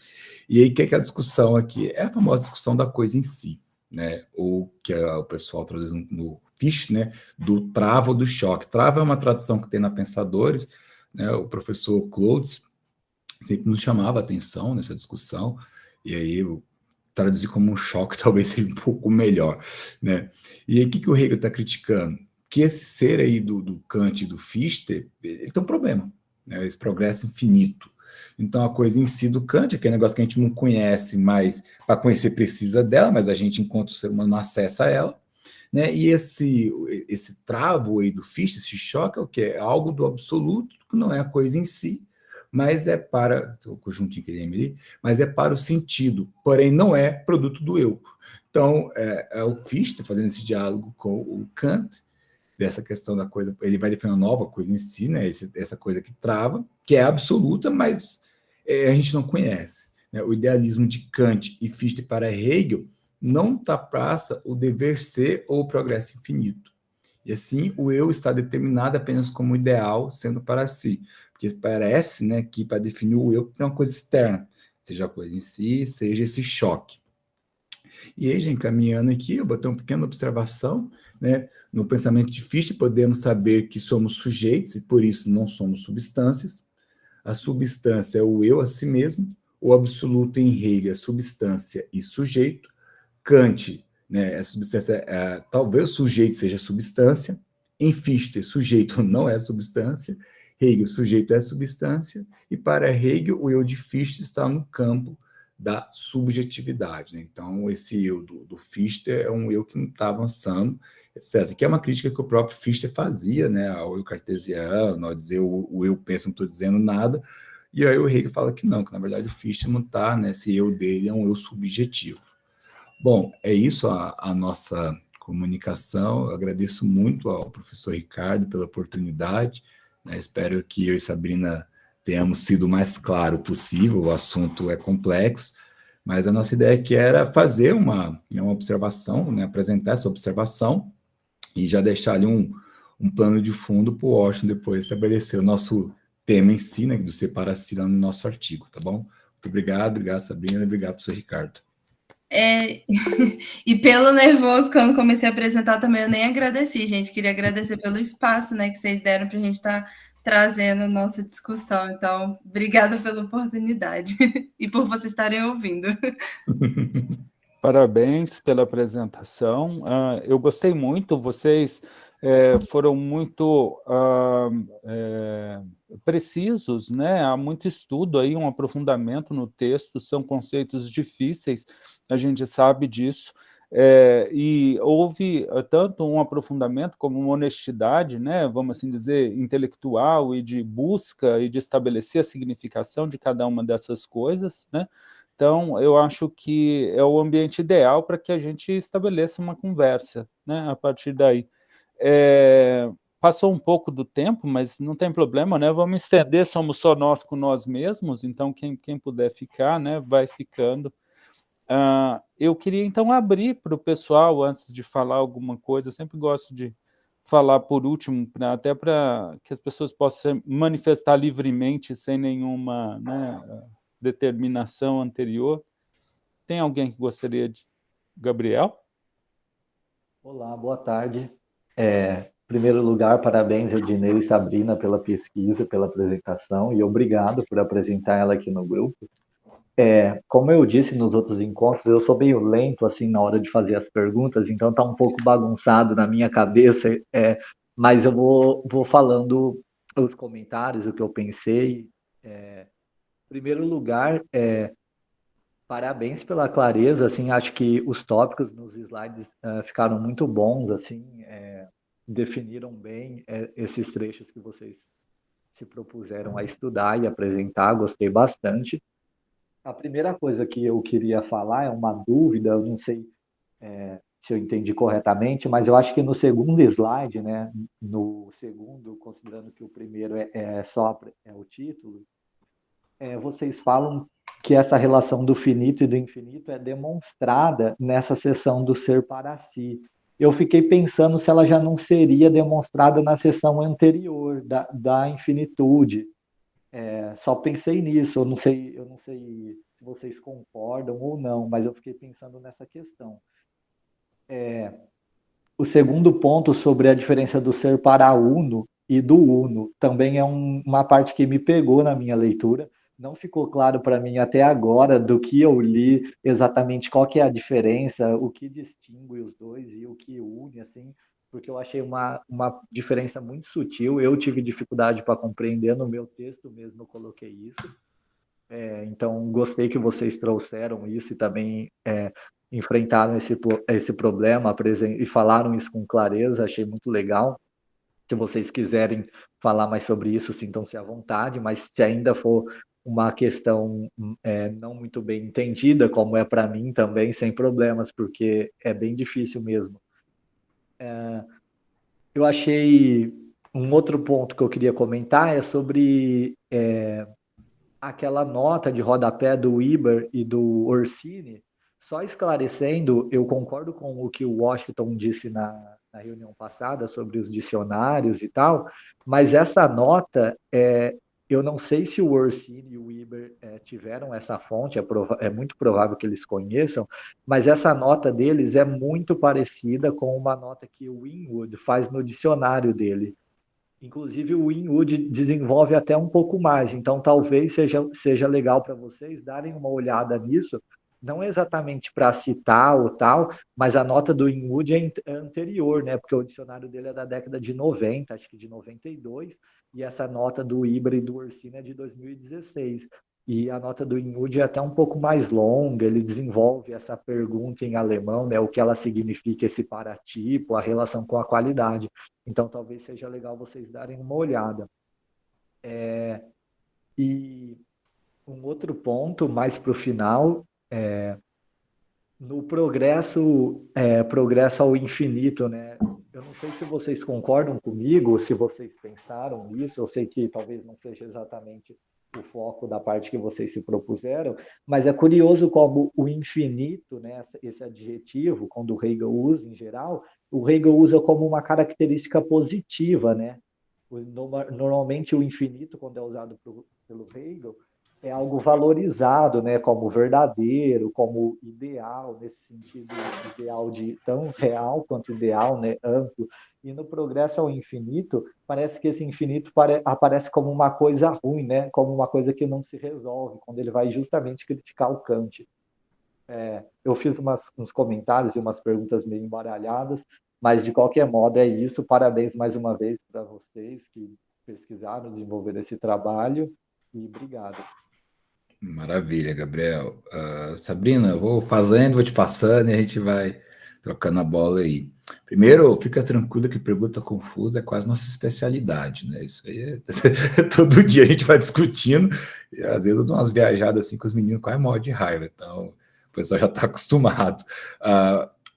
E aí, o que é a discussão aqui? É a famosa discussão da coisa em si, né, ou que o pessoal traduz no Fichte, né, do trava ou do choque. Trava é uma tradução que tem na Pensadores, né, o professor Claude sempre nos chamava a atenção nessa discussão, e aí eu traduzi como um choque talvez seja um pouco melhor, né? E aí o que o Hegel está criticando? Que esse ser aí do Kant e do Fichte, ele tem um problema, né? Esse progresso infinito. Então a coisa em si do Kant, aquele negócio que a gente não conhece, mas para conhecer precisa dela, mas a gente, enquanto ser humano, não acessa ela, né? E esse travo aí do Fichte, esse choque, é o que? É algo do absoluto, que não é a coisa em si, mas é para o conjuntinho que ele ali, mas é para o sentido, porém não é produto do eu. Então, é o Fichte fazendo esse diálogo com o Kant, dessa questão da coisa, ele vai definir uma nova coisa em si, né? Essa coisa que trava, que é absoluta, mas a gente não conhece. Né? O idealismo de Kant e Fichte para Hegel não trapaça o dever ser ou o progresso infinito. E assim, o eu está determinado apenas como ideal, sendo para si. Porque parece, né, que para definir o eu tem uma coisa externa, seja a coisa em si, seja esse choque. E aí, já encaminhando aqui, eu botei uma pequena observação, né, no pensamento de Fichte, podemos saber que somos sujeitos e por isso não somos substâncias. A substância é o eu a si mesmo, o absoluto em Hegel é substância e sujeito. Kant, né, a substância, talvez o sujeito seja substância. Em Fichte, sujeito não é substância. Hegel, sujeito é substância, e para Hegel, o eu de Fichte está no campo da subjetividade, né? Então, esse eu do Fichte é um eu que não está avançando, etc. Que é uma crítica que o próprio Fichte fazia, né, ao eu cartesiano, ao dizer o eu pensa, não estou dizendo nada, e aí o Hegel fala que não, que na verdade o Fichte não está, né, esse eu dele é um eu subjetivo. Bom, é isso a nossa comunicação. Eu agradeço muito ao professor Ricardo pela oportunidade, né? Espero que eu e Sabrina tenhamos sido o mais claro possível. O assunto é complexo, mas a nossa ideia aqui era fazer uma observação, né? Apresentar essa observação e já deixar ali um plano de fundo para o Washington depois estabelecer o nosso tema em si, né, do separa-si lá no nosso artigo, tá bom? Muito obrigado, Sabrina, obrigado, professor Ricardo. E pelo nervoso, quando comecei a apresentar também, eu nem agradeci, gente. Queria agradecer pelo espaço, né, que vocês deram para a gente estar trazendo a nossa discussão. Então, obrigada pela oportunidade e por vocês estarem ouvindo. Parabéns pela apresentação. Eu gostei muito, vocês foram muito precisos, né? Há muito estudo aí, um aprofundamento no texto, são conceitos difíceis, a gente sabe disso, e houve tanto um aprofundamento como uma honestidade, né? Vamos assim dizer, intelectual e de busca e de estabelecer a significação de cada uma dessas coisas, né? Então, eu acho que é o ambiente ideal para que a gente estabeleça uma conversa, né, a partir daí. Passou um pouco do tempo, mas não tem problema, né? Vamos estender, somos só nós com nós mesmos, então quem puder ficar, né, vai ficando. Eu queria, então, abrir para o pessoal, antes de falar alguma coisa, eu sempre gosto de falar por último, até para que as pessoas possam se manifestar livremente, sem nenhuma, né, determinação anterior. Tem alguém que gostaria de... Gabriel? Olá, boa tarde. Em primeiro lugar, parabéns, Ednei e Sabrina, pela pesquisa, pela apresentação, e obrigado por apresentar ela aqui no grupo. Como eu disse nos outros encontros, eu sou meio lento assim na hora de fazer as perguntas, então está um pouco bagunçado na minha cabeça, mas eu vou falando os comentários, o que eu pensei. Em primeiro lugar, parabéns pela clareza, assim, acho que os tópicos nos slides ficaram muito bons, assim, definiram bem esses trechos que vocês se propuseram a estudar e apresentar, gostei bastante. A primeira coisa que eu queria falar é uma dúvida, eu não sei se eu entendi corretamente, mas eu acho que no segundo slide, né, no segundo, considerando que o primeiro só o título, vocês falam que essa relação do finito e do infinito é demonstrada nessa seção do ser para si. Eu fiquei pensando se ela já não seria demonstrada na seção anterior, da infinitude. Só pensei nisso, eu não sei se vocês concordam ou não, mas eu fiquei pensando nessa questão. O segundo ponto sobre a diferença do ser para uno e do uno também é uma parte que me pegou na minha leitura. Não ficou claro para mim até agora do que eu li exatamente qual que é a diferença, o que distingue os dois e o que une, assim, porque eu achei uma diferença muito sutil. Eu tive dificuldade para compreender, no meu texto mesmo eu coloquei isso. Então, gostei que vocês trouxeram isso e também enfrentaram esse problema e falaram isso com clareza, achei muito legal. Se vocês quiserem falar mais sobre isso, sintam-se à vontade, mas se ainda for uma questão não muito bem entendida, como é para mim também, sem problemas, porque é bem difícil mesmo. Eu achei um outro ponto que eu queria comentar é sobre aquela nota de rodapé do Weber e do Orsini. Só esclarecendo, eu concordo com o que o Washington disse na reunião passada sobre os dicionários e tal, mas essa nota, eu não sei se o Orsini e o Weber tiveram essa fonte, é muito provável que eles conheçam, mas essa nota deles é muito parecida com uma nota que o Winwood faz no dicionário dele. Inclusive, o Winwood desenvolve até um pouco mais, então talvez seja legal para vocês darem uma olhada nisso, não exatamente para citar ou tal, mas a nota do Winwood é anterior, né? Porque o dicionário dele é da década de 90, acho que de 92, e essa nota do Weber e do Orsini é de 2016. E a nota do Inmudi é até um pouco mais longa, ele desenvolve essa pergunta em alemão, né, o que ela significa, esse paratipo, a relação com a qualidade. Então, talvez seja legal vocês darem uma olhada. E um outro ponto, mais para o final, no progresso ao infinito, né? Eu não sei se vocês concordam comigo, se vocês pensaram nisso, eu sei que talvez não seja exatamente o foco da parte que vocês se propuseram, mas é curioso como o infinito, né, esse adjetivo, quando o Hegel usa em geral, o Hegel usa como uma característica positiva, né? Normalmente o infinito, quando é usado pelo Hegel, é algo valorizado, né, como verdadeiro, como ideal, nesse sentido, ideal de tão real quanto ideal, né, amplo. E no progresso ao infinito, parece que esse infinito aparece como uma coisa ruim, né, como uma coisa que não se resolve, quando ele vai justamente criticar o Kant. Eu fiz uns comentários e umas perguntas meio embaralhadas, mas de qualquer modo é isso. Parabéns mais uma vez para vocês que pesquisaram, desenvolveram esse trabalho, e obrigado. Maravilha, Gabriel. Sabrina, eu vou fazendo, vou te passando e a gente vai trocando a bola aí. Primeiro, fica tranquilo que pergunta confusa é quase nossa especialidade, né? Isso aí todo dia a gente vai discutindo e às vezes eu dou umas viajadas assim com os meninos, quase morre de raiva, então o pessoal já está acostumado.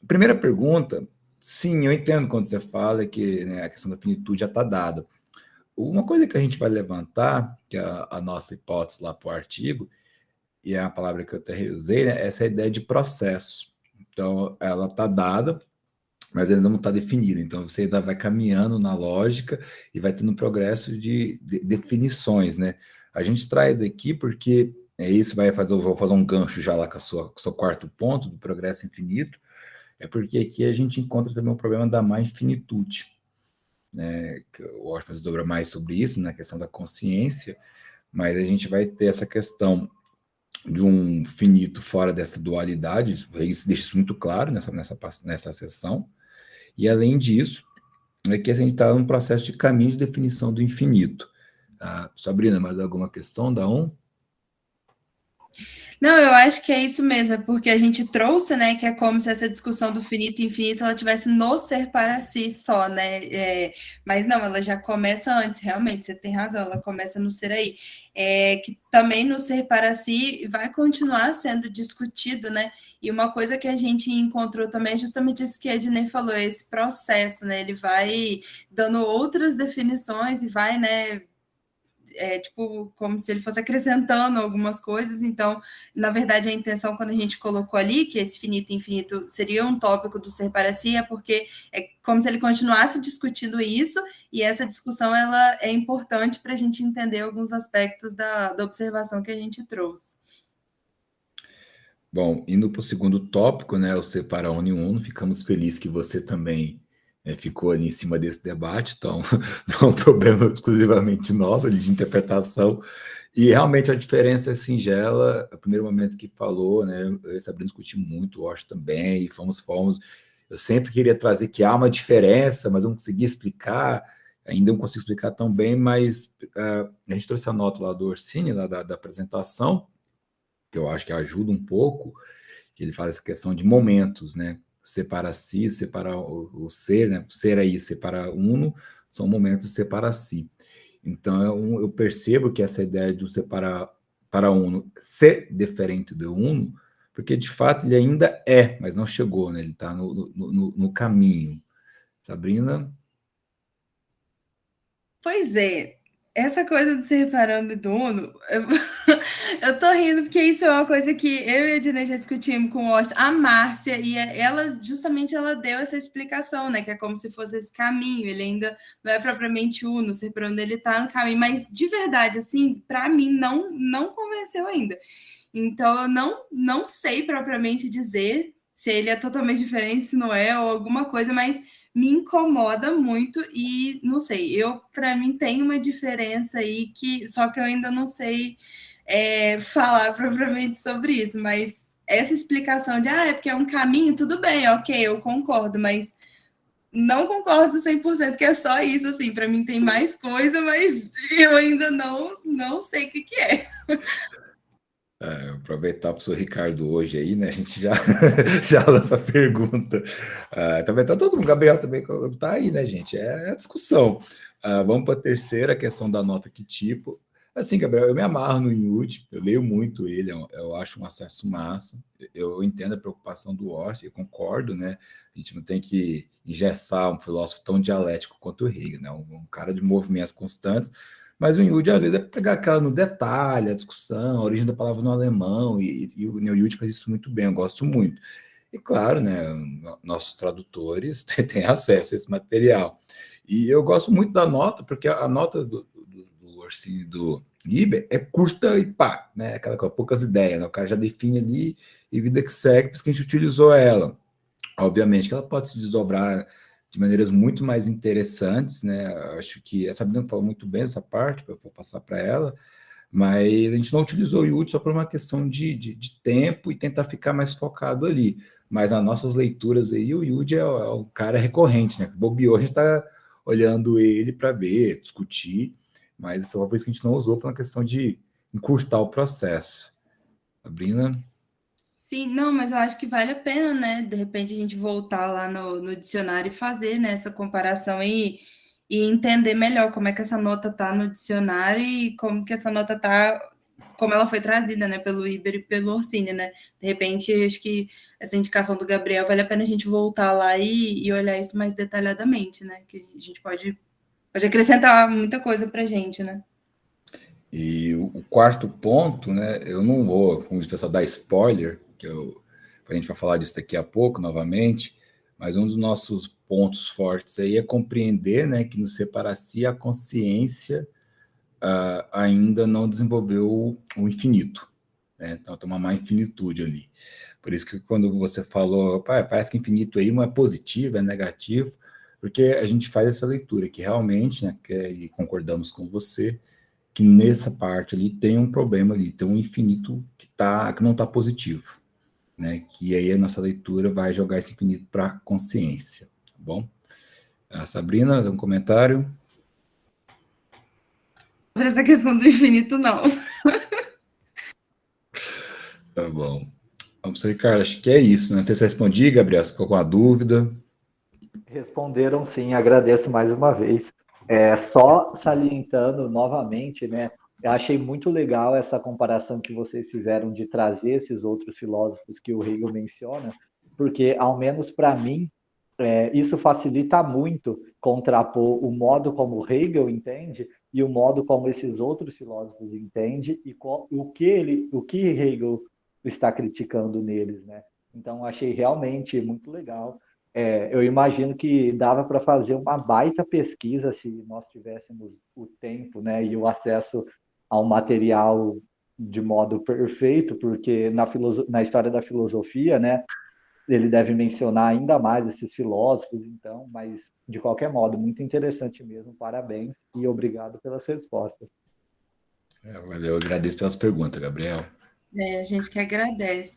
Primeira pergunta, sim, eu entendo quando você fala que, né, a questão da finitude já está dada. Uma coisa que a gente vai levantar, que é a nossa hipótese lá para o artigo, e é a palavra que eu até usei, né, essa ideia de processo. Então, ela está dada, mas ainda não está definida. Então, você ainda vai caminhando na lógica e vai tendo um progresso de definições, né? A gente traz aqui porque isso eu vou fazer um gancho já lá com o seu quarto ponto do progresso infinito, é porque aqui a gente encontra também o problema da má infinitude, né? O Orpheus dobra mais sobre isso, na questão da consciência, mas a gente vai ter essa questão de um finito fora dessa dualidade, isso deixa isso muito claro nessa sessão, e além disso, é que a gente está num processo de caminho de definição do infinito. Sabrina, mais alguma questão da Não, eu acho que é isso mesmo, é porque a gente trouxe, né, que é como se essa discussão do finito e infinito ela tivesse no ser para si só, né? Mas não, ela já começa antes, realmente, você tem razão, ela começa no ser aí. Que também no ser para si vai continuar sendo discutido, né? E uma coisa que a gente encontrou também é justamente isso que a Ednei falou, esse processo, né? Ele vai dando outras definições e vai, né? Tipo, como se ele fosse acrescentando algumas coisas. Então, na verdade, a intenção, quando a gente colocou ali, que esse finito e infinito seria um tópico do ser para si, é porque é como se ele continuasse discutindo isso, e essa discussão ela é importante para a gente entender alguns aspectos da observação que a gente trouxe. Bom, indo para o segundo tópico, né, o ser para uno e uno, ficamos felizes que você também ficou ali em cima desse debate, então não é um problema exclusivamente nosso, ali de interpretação, e realmente a diferença é singela. O primeiro momento que falou, né, eu e Sabrina discuti muito, eu acho também, e fomos, eu sempre queria trazer que há uma diferença, mas eu não conseguia explicar, ainda não consigo explicar tão bem, mas a gente trouxe a nota lá do Orsini, lá da apresentação, que eu acho que ajuda um pouco, que ele faz essa questão de momentos, né? Separa si, separa o ser, né? Ser aí, separa uno, são momentos de separa si. Então, eu percebo que essa ideia de um separar para uno ser diferente do uno, porque de fato ele ainda é, mas não chegou, né? Ele está no caminho. Sabrina? Pois é, essa coisa de se reparando do Uno, eu tô rindo porque isso é uma coisa que eu e a Dina já discutimos com a Márcia, e ela justamente ela deu essa explicação, né? Que é como se fosse esse caminho, ele ainda não é propriamente Uno, se reparando, ele tá no caminho, mas de verdade, assim, para mim não convenceu ainda. Então eu não sei propriamente dizer se ele é totalmente diferente, se não é, ou alguma coisa, mas me incomoda muito e não sei, para mim tem uma diferença aí que só que eu ainda não sei falar propriamente sobre isso, mas essa explicação de é porque é um caminho, tudo bem, ok, eu concordo, mas não concordo 100% que é só isso, assim, para mim tem mais coisa, mas eu ainda não sei o que é. Aproveitar o professor Ricardo hoje aí, né? A gente já, já lança a pergunta. Também tá todo mundo, Gabriel também tá aí, né, gente? É a discussão. Vamos para a terceira questão da nota que tipo. Assim, Gabriel, eu me amarro no Inútil, eu leio muito ele, eu acho um acesso massa. Eu entendo a preocupação do Orte, eu concordo, né? A gente não tem que engessar um filósofo tão dialético quanto o Hegel, né? Um cara de movimento constantes. Mas o Yudi, às vezes, é pegar aquela no detalhe, a discussão, a origem da palavra no alemão, e o Yudi faz isso muito bem, eu gosto muito. E claro, né, nossos tradutores têm acesso a esse material. E eu gosto muito da nota, porque a nota do Orsini e do Liber é curta e pá, né, aquela com poucas ideias, né, o cara já define ali e vida que segue, por isso que a gente utilizou ela. Obviamente que ela pode se desdobrar de maneiras muito mais interessantes, né? Acho que a Sabrina falou muito bem essa parte, eu vou passar para ela, mas a gente não utilizou o Yudi só por uma questão de tempo e tentar ficar mais focado ali. Mas nas nossas leituras aí, o Yudi é o cara recorrente, né? Bobeou, a gente está olhando ele para ver, discutir, mas foi uma coisa que a gente não usou por uma questão de encurtar o processo. Sabrina? Sim, não, mas eu acho que vale a pena, né? De repente a gente voltar lá no dicionário e fazer, né, essa comparação e entender melhor como é que essa nota está no dicionário e como que essa nota está, como ela foi trazida, né, pelo Iber e pelo Orsini, né? De repente, acho que essa indicação do Gabriel vale a pena a gente voltar lá e olhar isso mais detalhadamente, né? Que a gente pode acrescentar muita coisa para a gente, né? E o quarto ponto, né? Eu não vou, como o pessoal, dar spoiler, a gente vai falar disso daqui a pouco novamente, mas um dos nossos pontos fortes aí é compreender, né, que no separacia a consciência ainda não desenvolveu o infinito, né? Então tem uma má infinitude ali. Por isso que quando você falou, parece que infinito aí não é positivo, é negativo, porque a gente faz essa leitura que realmente, né, e concordamos com você, que nessa parte ali tem um problema ali, tem um infinito que não está positivo, né? Que aí a nossa leitura vai jogar esse infinito para a consciência, tá bom? A Sabrina, um comentário? Para essa questão do infinito, não. Tá bom. Vamos, Ricardo, acho que é isso, né? Não sei se eu respondi, Gabriel, se ficou com a dúvida. Responderam sim, agradeço mais uma vez. Só salientando novamente, né? Eu achei muito legal essa comparação que vocês fizeram de trazer esses outros filósofos que o Hegel menciona, porque, ao menos para mim, isso facilita muito contrapor o modo como Hegel entende e o modo como esses outros filósofos entendem e o que Hegel está criticando neles, né? Então, achei realmente muito legal. Eu imagino que dava para fazer uma baita pesquisa se nós tivéssemos o tempo, né, e o acesso ao material de modo perfeito, porque na história da filosofia, né, ele deve mencionar ainda mais esses filósofos, então, mas de qualquer modo, muito interessante mesmo, parabéns e obrigado pelas respostas. Valeu, eu agradeço pelas perguntas, Gabriel. A gente que agradece.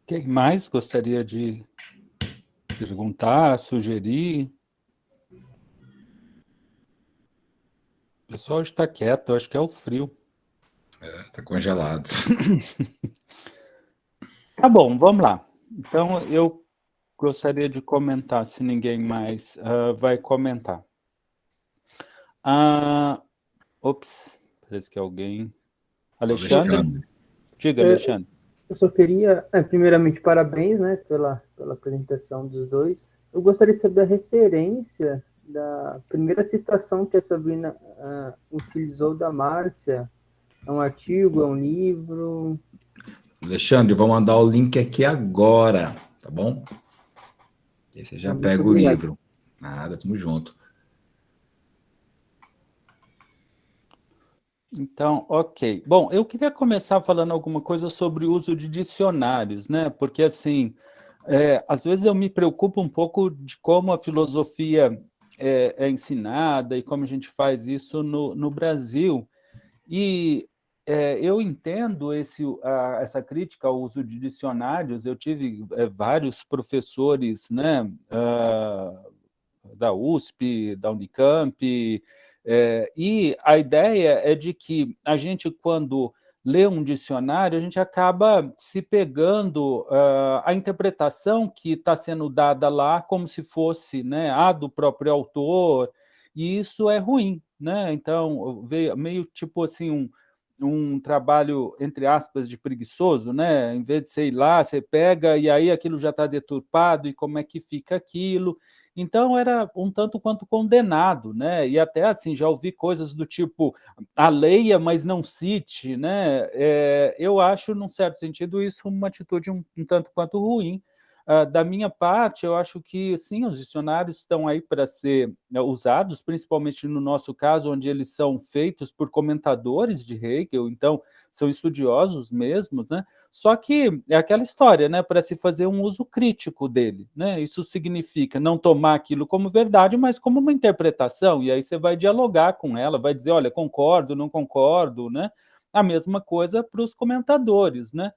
Quem mais gostaria de perguntar, sugerir? O pessoal está quieto, acho que é o frio. Tá congelado. Tá bom, vamos lá. Então, eu gostaria de comentar, se ninguém mais vai comentar. Ops, parece que alguém... Alexandre? Diga, Alexandre. Eu só queria, primeiramente, parabéns, né, pela apresentação dos dois. Eu gostaria de saber a referência da primeira citação que a Sabrina utilizou da Márcia. É um artigo, é um livro? Alexandre, vou mandar o link aqui agora, tá bom? Aí você já pega o livro. Nada, tamo junto. Então, ok. Bom, eu queria começar falando alguma coisa sobre o uso de dicionários, né? Porque, assim, às vezes eu me preocupo um pouco de como a filosofia é ensinada e como a gente faz isso no Brasil. E eu entendo essa crítica ao uso de dicionários. Eu tive vários professores, né, da USP, da Unicamp, E a ideia é de que a gente, quando lê um dicionário, a gente acaba se pegando a interpretação que está sendo dada lá como se fosse, né, a do próprio autor, e isso é ruim, né? Então, veio meio tipo assim, um trabalho, entre aspas, de preguiçoso, né? Em vez de, sei lá, você pega e aí aquilo já está deturpado, e como é que fica aquilo? Então, era um tanto quanto condenado, né? E até assim, já ouvi coisas do tipo, a leia, mas não cite, né? Eu acho, num certo sentido, isso uma atitude um tanto quanto ruim. Da minha parte, eu acho que, sim, os dicionários estão aí para ser usados, principalmente no nosso caso, onde eles são feitos por comentadores de Hegel, então são estudiosos mesmo, né? Só que é aquela história, né? Para se fazer um uso crítico dele, né? Isso significa não tomar aquilo como verdade, mas como uma interpretação, e aí você vai dialogar com ela, vai dizer, olha, concordo, não concordo, né? A mesma coisa para os comentadores, né?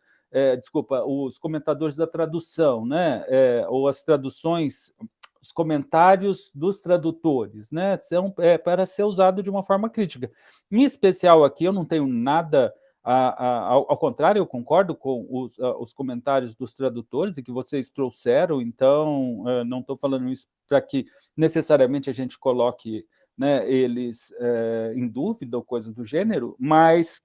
Desculpa, os comentadores da tradução, né? Ou as traduções, os comentários dos tradutores, né? São para ser usado de uma forma crítica. Em especial aqui, eu não tenho nada ao contrário, eu concordo com os comentários dos tradutores e que vocês trouxeram, então não estou falando isso para que necessariamente a gente coloque, né, eles em dúvida ou coisa do gênero, mas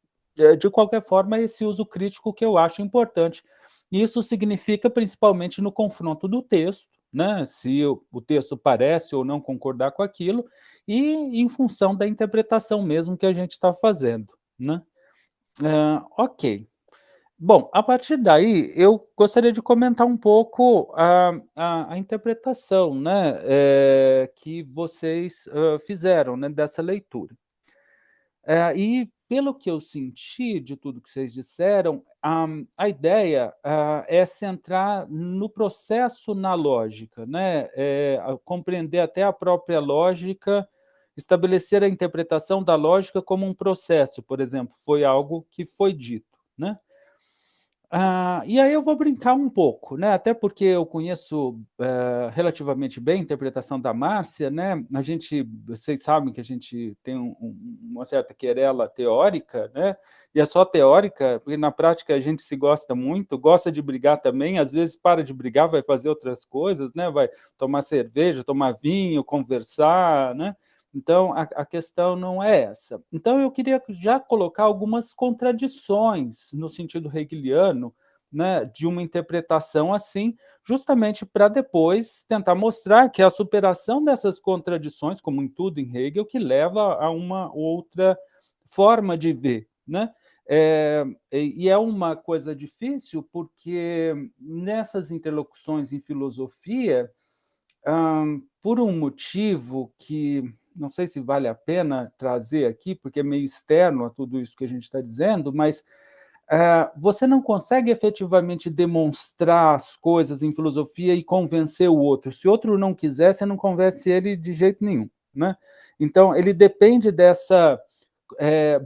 de qualquer forma, esse uso crítico que eu acho importante. Isso significa principalmente no confronto do texto, né? Se o texto parece ou não concordar com aquilo, e em função da interpretação mesmo que a gente está fazendo, né? Ok. Bom, a partir daí, eu gostaria de comentar um pouco a interpretação, né, que vocês fizeram, né, dessa leitura. E pelo que eu senti de tudo que vocês disseram, a ideia, é centrar no processo, na lógica, né, compreender até a própria lógica, estabelecer a interpretação da lógica como um processo, por exemplo, foi algo que foi dito, né. E aí eu vou brincar um pouco, né, até porque eu conheço, relativamente bem a interpretação da Márcia, né, vocês sabem que a gente tem uma certa querela teórica, né, e é só teórica, porque na prática a gente se gosta muito, gosta de brigar também, às vezes para de brigar, vai fazer outras coisas, né, vai tomar cerveja, tomar vinho, conversar, né, então a questão não é essa. Então eu queria já colocar algumas contradições no sentido hegeliano, né, de uma interpretação assim, justamente para depois tentar mostrar que a superação dessas contradições, como em tudo em Hegel, que leva a uma outra forma de ver, né? E é uma coisa difícil porque nessas interlocuções em filosofia, por um motivo que não sei se vale a pena trazer aqui, porque é meio externo a tudo isso que a gente está dizendo, mas você não consegue efetivamente demonstrar as coisas em filosofia e convencer o outro. Se o outro não quiser, você não convence ele de jeito nenhum, né? Então, ele depende dessa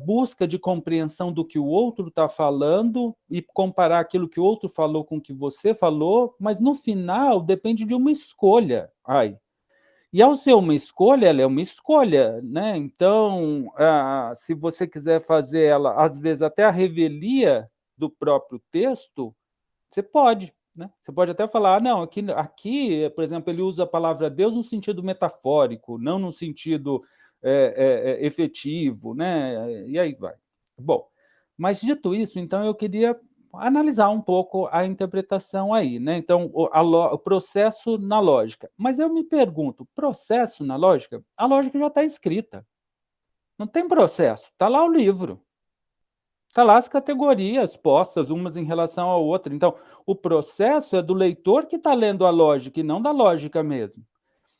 busca de compreensão do que o outro está falando e comparar aquilo que o outro falou com o que você falou, mas no final depende de uma escolha. E ao ser uma escolha, ela é uma escolha, né? Então, se você quiser fazer ela, às vezes, até a revelia do próprio texto, você pode, né? Você pode até falar, não, aqui, por exemplo, ele usa a palavra Deus no sentido metafórico, não no sentido efetivo, né? E aí vai. Bom, mas dito isso, então eu queria analisar um pouco a interpretação aí, né? Então, o processo na lógica. Mas eu me pergunto, processo na lógica? A lógica já está escrita. Não tem processo, está lá o livro. Está lá as categorias postas, umas em relação à outra. Então, o processo é do leitor que está lendo a lógica e não da lógica mesmo.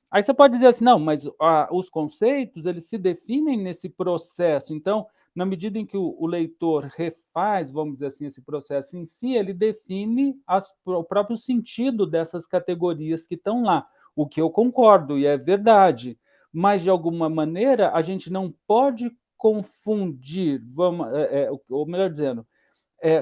Aí você pode dizer assim, não, mas os conceitos, eles se definem nesse processo. Então, na medida em que o leitor refaz, vamos dizer assim, esse processo em si, ele define o próprio sentido dessas categorias que estão lá, o que eu concordo e é verdade. Mas, de alguma maneira, a gente não pode confundir, ou melhor dizendo,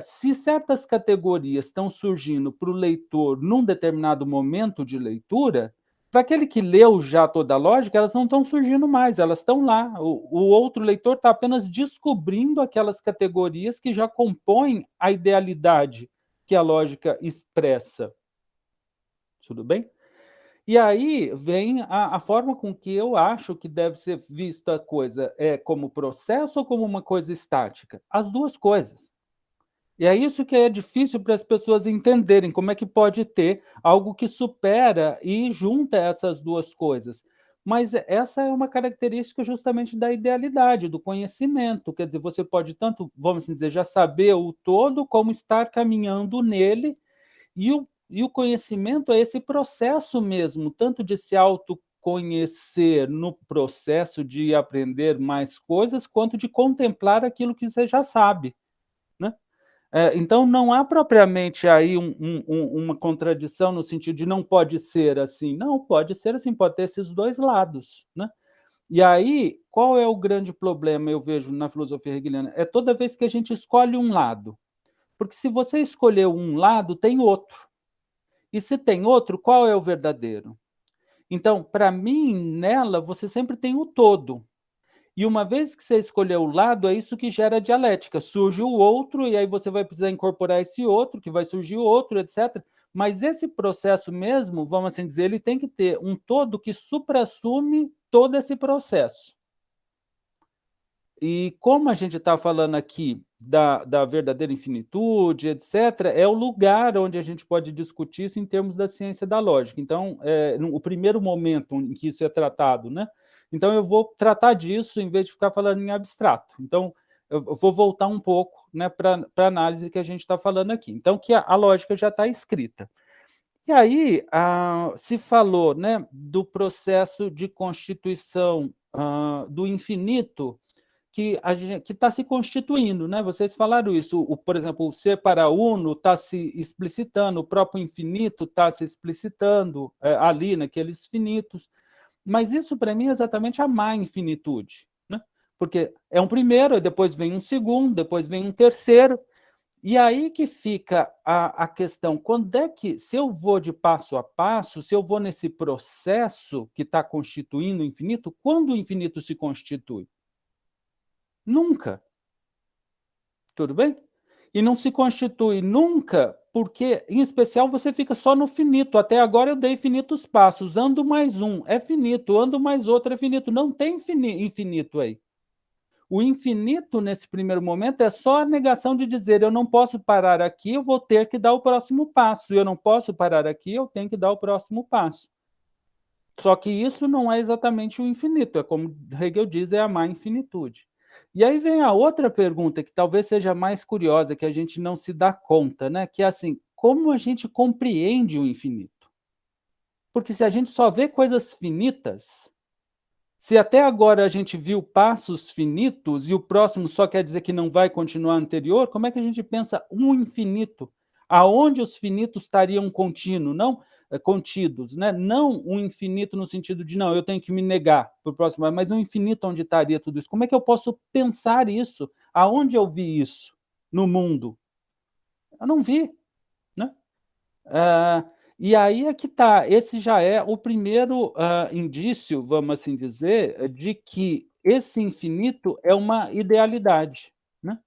se certas categorias estão surgindo para o leitor num determinado momento de leitura, para aquele que leu já toda a lógica, elas não estão surgindo mais, elas estão lá. O outro leitor está apenas descobrindo aquelas categorias que já compõem a idealidade que a lógica expressa. Tudo bem? E aí vem a forma com que eu acho que deve ser vista a coisa, como processo ou como uma coisa estática? As duas coisas. E é isso que é difícil para as pessoas entenderem, como é que pode ter algo que supera e junta essas duas coisas. Mas essa é uma característica justamente da idealidade, do conhecimento. Quer dizer, você pode tanto, vamos assim dizer, já saber o todo, como estar caminhando nele, e o conhecimento é esse processo mesmo, tanto de se autoconhecer no processo de aprender mais coisas, quanto de contemplar aquilo que você já sabe, né? Então, não há propriamente aí uma contradição no sentido de não pode ser assim. Não, pode ser assim, pode ter esses dois lados, né? E aí, qual é o grande problema, eu vejo, na filosofia hegeliana? É toda vez que a gente escolhe um lado. Porque se você escolheu um lado, tem outro. E se tem outro, qual é o verdadeiro? Então, para mim, nela, você sempre tem o todo. E uma vez que você escolheu o lado, é isso que gera dialética. Surge o outro, e aí você vai precisar incorporar esse outro, que vai surgir outro, etc. Mas esse processo mesmo, vamos assim dizer, ele tem que ter um todo que suprassume todo esse processo. E como a gente está falando aqui da verdadeira infinitude, etc., é o lugar onde a gente pode discutir isso em termos da ciência da lógica. Então, o primeiro momento em que isso é tratado, né? Então, eu vou tratar disso em vez de ficar falando em abstrato. Então, eu vou voltar um pouco, né, para a análise que a gente está falando aqui. Então, que a lógica já está escrita. E aí, se falou, né, do processo de constituição do infinito, que está se constituindo, né? Vocês falaram isso, por exemplo, o ser para uno está se explicitando, o próprio infinito está se explicitando ali naqueles finitos, mas isso para mim é exatamente a má infinitude, né? Porque é um primeiro, depois vem um segundo, depois vem um terceiro, e aí que fica a questão, quando é que, se eu vou de passo a passo, se eu vou nesse processo que está constituindo o infinito, quando o infinito se constitui? Nunca. Tudo bem? E não se constitui nunca, porque, em especial, você fica só no finito. Até agora eu dei finitos passos. Ando mais um, é finito. Ando mais outro, é finito. Não tem infinito aí. O infinito, nesse primeiro momento, é só a negação de dizer eu não posso parar aqui, eu vou ter que dar o próximo passo. Eu não posso parar aqui, eu tenho que dar o próximo passo. Só que isso não é exatamente o infinito. É como Hegel diz, é a má infinitude. E aí vem a outra pergunta, que talvez seja mais curiosa, que a gente não se dá conta, né? Que é assim, como a gente compreende o infinito? Porque se a gente só vê coisas finitas, se até agora a gente viu passos finitos e o próximo só quer dizer que não vai continuar anterior, como é que a gente pensa um infinito? Aonde os finitos estariam contínuos, não contidos, né? Não um infinito no sentido de não, eu tenho que me negar para o próximo, mas um infinito onde estaria tudo isso. Como é que eu posso pensar isso? Aonde eu vi isso no mundo? Eu não vi, né? E aí é que está, esse já é o primeiro indício, vamos assim dizer, de que esse infinito é uma idealidade, né?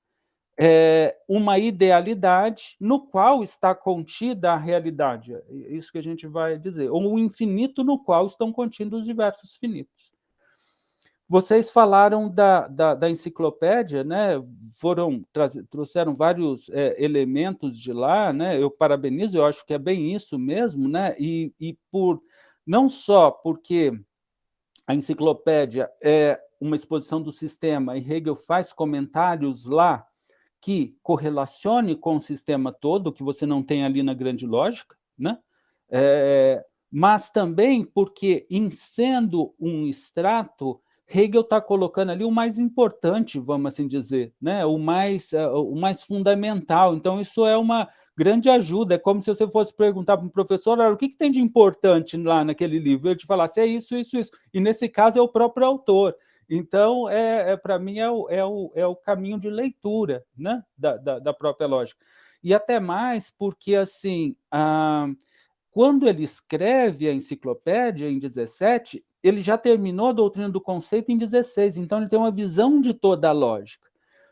É uma idealidade no qual está contida a realidade, é isso que a gente vai dizer, ou um infinito no qual estão contidos os diversos finitos. Vocês falaram da enciclopédia, né? Trouxeram vários elementos de lá, né? Eu parabenizo, eu acho que é bem isso mesmo, né? E por não só porque a enciclopédia é uma exposição do sistema e Hegel faz comentários lá que correlacione com o sistema todo, que você não tem ali na grande lógica, né? Mas também porque, em sendo um extrato, Hegel está colocando ali o mais importante, vamos assim dizer, né? o mais fundamental. Então, isso é uma grande ajuda. É como se você fosse perguntar para um professor, o que tem de importante lá naquele livro? Ele te falasse, é isso, isso, isso. E, nesse caso, é o próprio autor. Então, para mim, é o caminho de leitura, né? da própria lógica. E até mais porque, assim, quando ele escreve a enciclopédia em 17, ele já terminou a doutrina do conceito em 16, então ele tem uma visão de toda a lógica.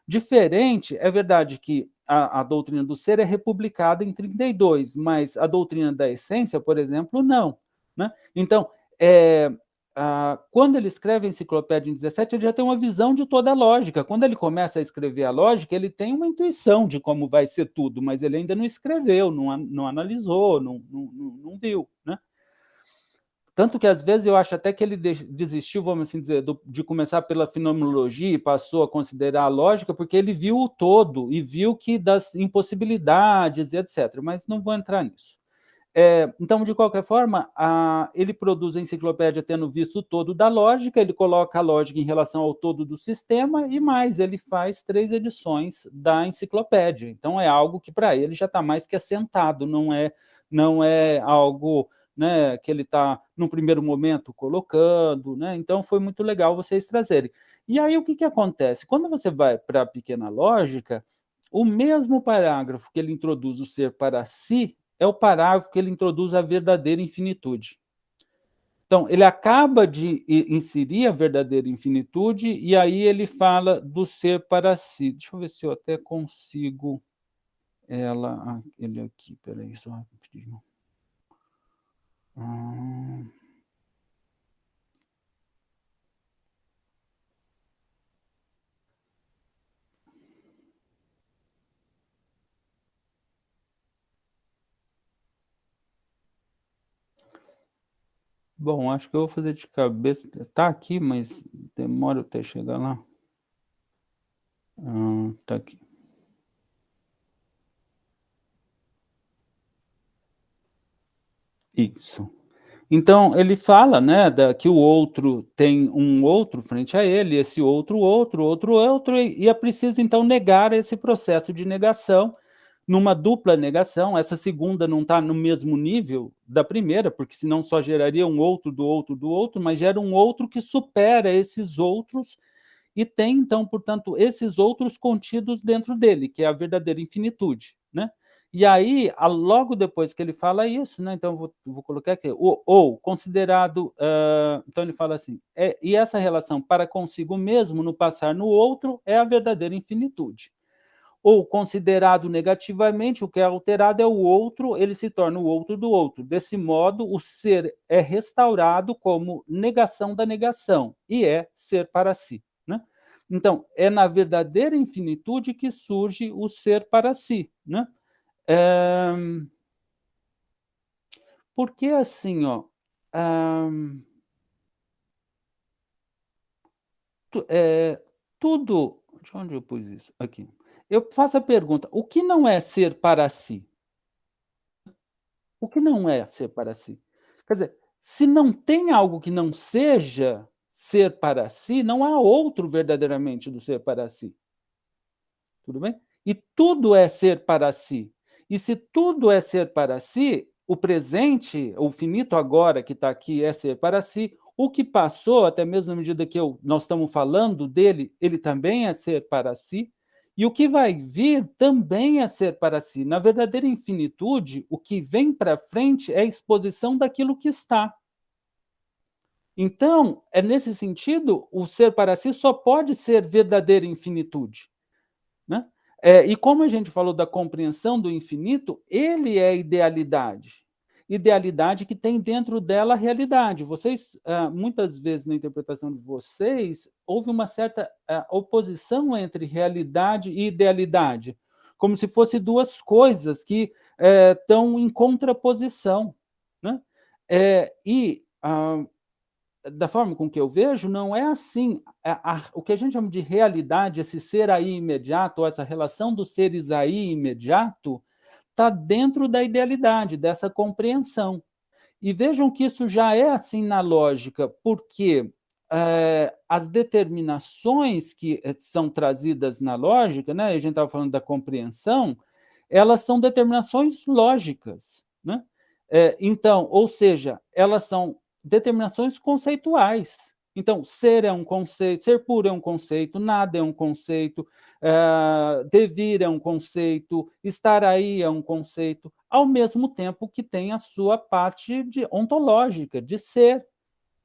Diferente, é verdade que a doutrina do ser é republicada em 32, mas a doutrina da essência, por exemplo, não. Né? Então, quando ele escreve a enciclopédia em 17, ele já tem uma visão de toda a lógica. Quando ele começa a escrever a lógica, ele tem uma intuição de como vai ser tudo, mas ele ainda não escreveu, não analisou, não viu. Né? Tanto que, às vezes, eu acho até que ele desistiu, vamos assim dizer, de começar pela fenomenologia e passou a considerar a lógica, porque ele viu o todo e viu que das impossibilidades e etc. Mas não vou entrar nisso. Então, de qualquer forma, ele produz a enciclopédia tendo visto o todo da lógica, ele coloca a lógica em relação ao todo do sistema e mais, ele faz 3 edições da enciclopédia. Então, é algo que para ele já está mais que assentado, não é algo... Né, que ele está, num primeiro momento, colocando. Né? Então, foi muito legal vocês trazerem. E aí, o que acontece? Quando você vai para a pequena lógica, o mesmo parágrafo que ele introduz o ser para si é o parágrafo que ele introduz a verdadeira infinitude. Então, ele acaba de inserir a verdadeira infinitude e aí ele fala do ser para si. Deixa eu ver se eu até consigo ele aqui, peraí, só rapidinho. Bom, acho que eu vou fazer de cabeça. Está aqui, mas demora até chegar lá. Está aqui. Isso. Então, ele fala, né, que o outro tem um outro frente a ele, esse outro, e é preciso, então, negar esse processo de negação, numa dupla negação. Essa segunda não está no mesmo nível da primeira, porque senão só geraria um outro do outro, mas gera um outro que supera esses outros e tem, então, portanto, esses outros contidos dentro dele, que é a verdadeira infinitude, né? E aí, logo depois que ele fala isso, né, então vou colocar aqui, ou considerado, então ele fala assim, e essa relação para consigo mesmo, no passar no outro, é a verdadeira infinitude. Ou considerado negativamente, o que é alterado é o outro, ele se torna o outro do outro. Desse modo, o ser é restaurado como negação da negação, e é ser para si. Né? Então, é na verdadeira infinitude que surge o ser para si. Né? Porque assim, ó, tudo... De onde eu pus isso? Aqui. Eu faço a pergunta, o que não é ser para si? O que não é ser para si? Quer dizer, se não tem algo que não seja ser para si, não há outro verdadeiramente do ser para si. Tudo bem? E tudo é ser para si. E se tudo é ser para si, o presente, o finito agora que está aqui é ser para si, o que passou, até mesmo na medida que nós estamos falando dele, ele também é ser para si, e o que vai vir também é ser para si. Na verdadeira infinitude, o que vem para frente é a exposição daquilo que está. Então, é nesse sentido, o ser para si só pode ser verdadeira infinitude. Né? E como a gente falou da compreensão do infinito, ele é idealidade. Idealidade que tem dentro dela a realidade. Vocês, muitas vezes na interpretação de vocês, houve uma certa oposição entre realidade e idealidade, como se fossem duas coisas que estão em contraposição. Né? Da forma com que eu vejo, não é assim. O que a gente chama de realidade, esse ser aí imediato, ou essa relação dos seres aí imediato, está dentro da idealidade, dessa compreensão. E vejam que isso já é assim na lógica, porque as determinações que são trazidas na lógica, né, a gente estava falando da compreensão, elas são determinações lógicas. Né? Então, ou seja, elas são determinações conceituais. Então, ser é um conceito, ser puro é um conceito, nada é um conceito, devir é um conceito, estar aí é um conceito, ao mesmo tempo que tem a sua parte ontológica, de ser.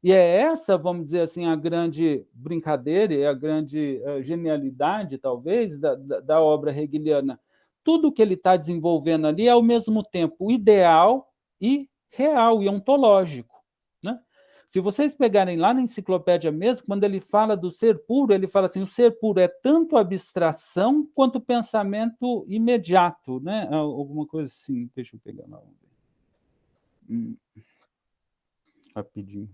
E é essa, vamos dizer assim, a grande brincadeira e a grande genialidade, talvez, da obra hegeliana. Tudo que ele está desenvolvendo ali é, ao mesmo tempo, ideal e real e ontológico, né? Se vocês pegarem lá na enciclopédia mesmo, quando ele fala do ser puro, ele fala assim, o ser puro é tanto abstração quanto pensamento imediato, né? Alguma coisa assim, deixa eu pegar lá. Rapidinho.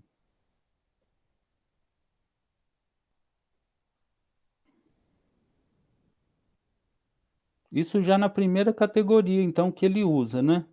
Isso já na primeira categoria, então, que ele usa, né?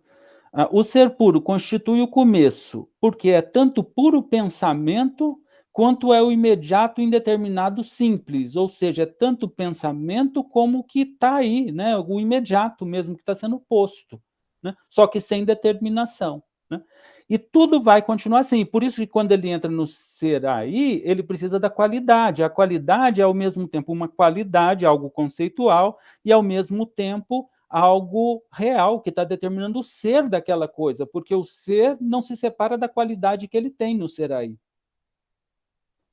O ser puro constitui o começo, porque é tanto puro pensamento quanto é o imediato indeterminado simples, ou seja, é tanto pensamento como o que está aí, né? O imediato mesmo que está sendo posto, né? Só que sem determinação, né? E tudo vai continuar assim, por isso que quando ele entra no ser aí, ele precisa da qualidade. A qualidade é ao mesmo tempo uma qualidade, algo conceitual, e ao mesmo tempo algo real, que está determinando o ser daquela coisa, porque o ser não se separa da qualidade que ele tem no ser aí.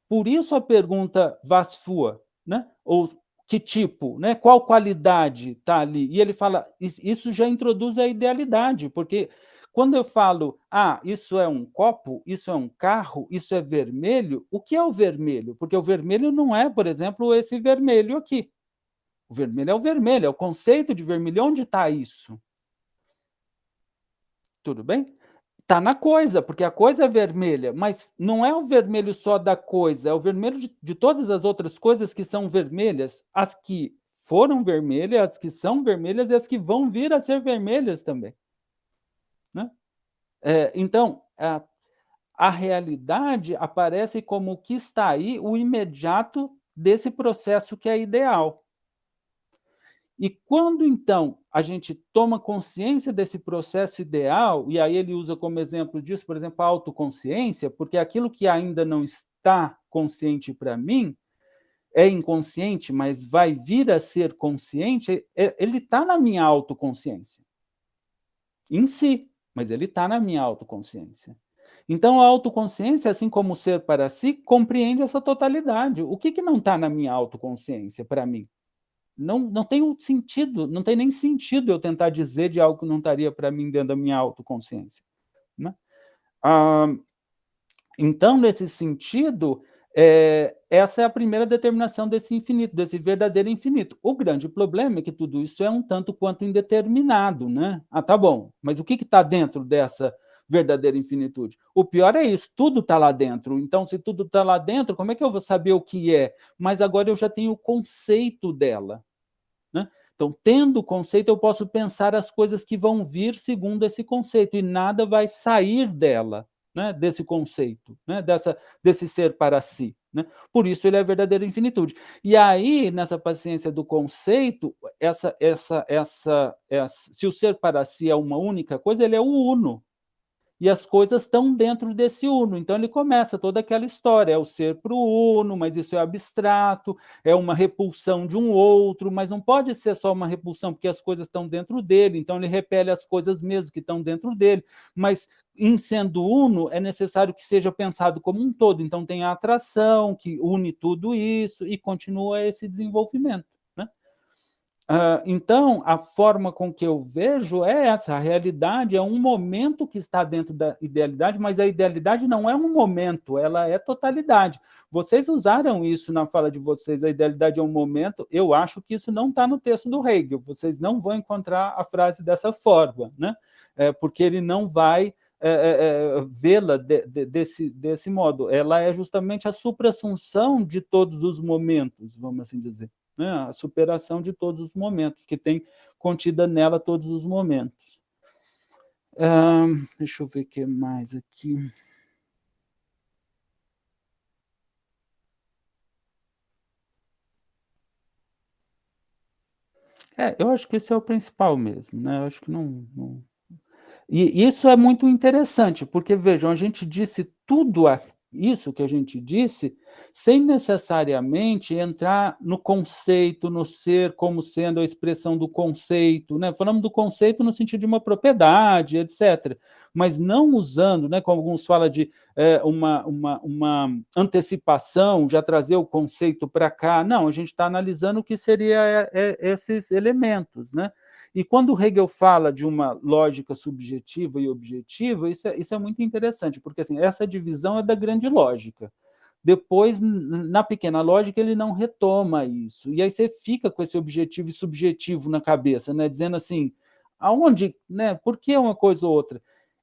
Por isso a pergunta was für, né? Ou que tipo, né? Qual qualidade está ali? E ele fala, isso já introduz a idealidade, porque quando eu falo, isso é um copo, isso é um carro, isso é vermelho, o que é o vermelho? Porque o vermelho não é, por exemplo, esse vermelho aqui. O vermelho é o vermelho, é o conceito de vermelho. Onde está isso? Tudo bem? Está na coisa, porque a coisa é vermelha, mas não é o vermelho só da coisa, é o vermelho de todas as outras coisas que são vermelhas, as que foram vermelhas, as que são vermelhas e as que vão vir a ser vermelhas também, né? Então, a realidade aparece como o que está aí, o imediato desse processo que é ideal. E quando, então, a gente toma consciência desse processo ideal, e aí ele usa como exemplo disso, por exemplo, a autoconsciência, porque aquilo que ainda não está consciente para mim, é inconsciente, mas vai vir a ser consciente, ele está na minha autoconsciência, em si, mas ele está na minha autoconsciência. Então, a autoconsciência, assim como o ser para si, compreende essa totalidade. O que não está na minha autoconsciência para mim? Não tem sentido, não tem nem sentido eu tentar dizer de algo que não estaria para mim dentro da minha autoconsciência, né? Então, nesse sentido, essa é a primeira determinação desse infinito, desse verdadeiro infinito. O grande problema é que tudo isso é um tanto quanto indeterminado, né? Tá bom, mas o que está dentro dessa verdadeira infinitude? O pior é isso, tudo está lá dentro. Então, se tudo está lá dentro, como é que eu vou saber o que é? Mas agora eu já tenho o conceito dela, né? Então, tendo o conceito, eu posso pensar as coisas que vão vir segundo esse conceito, e nada vai sair dela, né? Desse conceito, né? Desse ser para si, né? Por isso ele é a verdadeira infinitude. E aí, nessa paciência do conceito, se o ser para si é uma única coisa, ele é o uno. E as coisas estão dentro desse uno. Então ele começa toda aquela história, é o ser para o uno, mas isso é abstrato, é uma repulsão de um outro, mas não pode ser só uma repulsão, porque as coisas estão dentro dele, então ele repele as coisas mesmo que estão dentro dele, mas em sendo uno, é necessário que seja pensado como um todo, então tem a atração, que une tudo isso, e continua esse desenvolvimento, né? Então, a forma com que eu vejo é essa, a realidade é um momento que está dentro da idealidade, mas a idealidade não é um momento, ela é totalidade. Vocês usaram isso na fala de vocês, a idealidade é um momento, eu acho que isso não está no texto do Hegel, vocês não vão encontrar a frase dessa forma, né? Porque ele não vai vê-la desse modo, ela é justamente a suprassunção de todos os momentos, vamos assim dizer, né? A superação de todos os momentos, que tem contida nela todos os momentos. Deixa eu ver o que mais aqui. Eu acho que esse é o principal mesmo, né? Eu acho que não... E isso é muito interessante, porque, vejam, a gente disse tudo isso que a gente disse, sem necessariamente entrar no conceito, no ser como sendo a expressão do conceito, né? Falamos do conceito no sentido de uma propriedade, etc., mas não usando, né, como alguns falam de uma antecipação, já trazer o conceito para cá. Não, a gente está analisando o que seria esses elementos, né? E quando Hegel fala de uma lógica subjetiva e objetiva, isso é muito interessante, porque assim, essa divisão é da grande lógica. Depois, na pequena lógica, ele não retoma isso. E aí você fica com esse objetivo e subjetivo na cabeça, né? Dizendo assim, aonde, né? Por que uma coisa ou outra?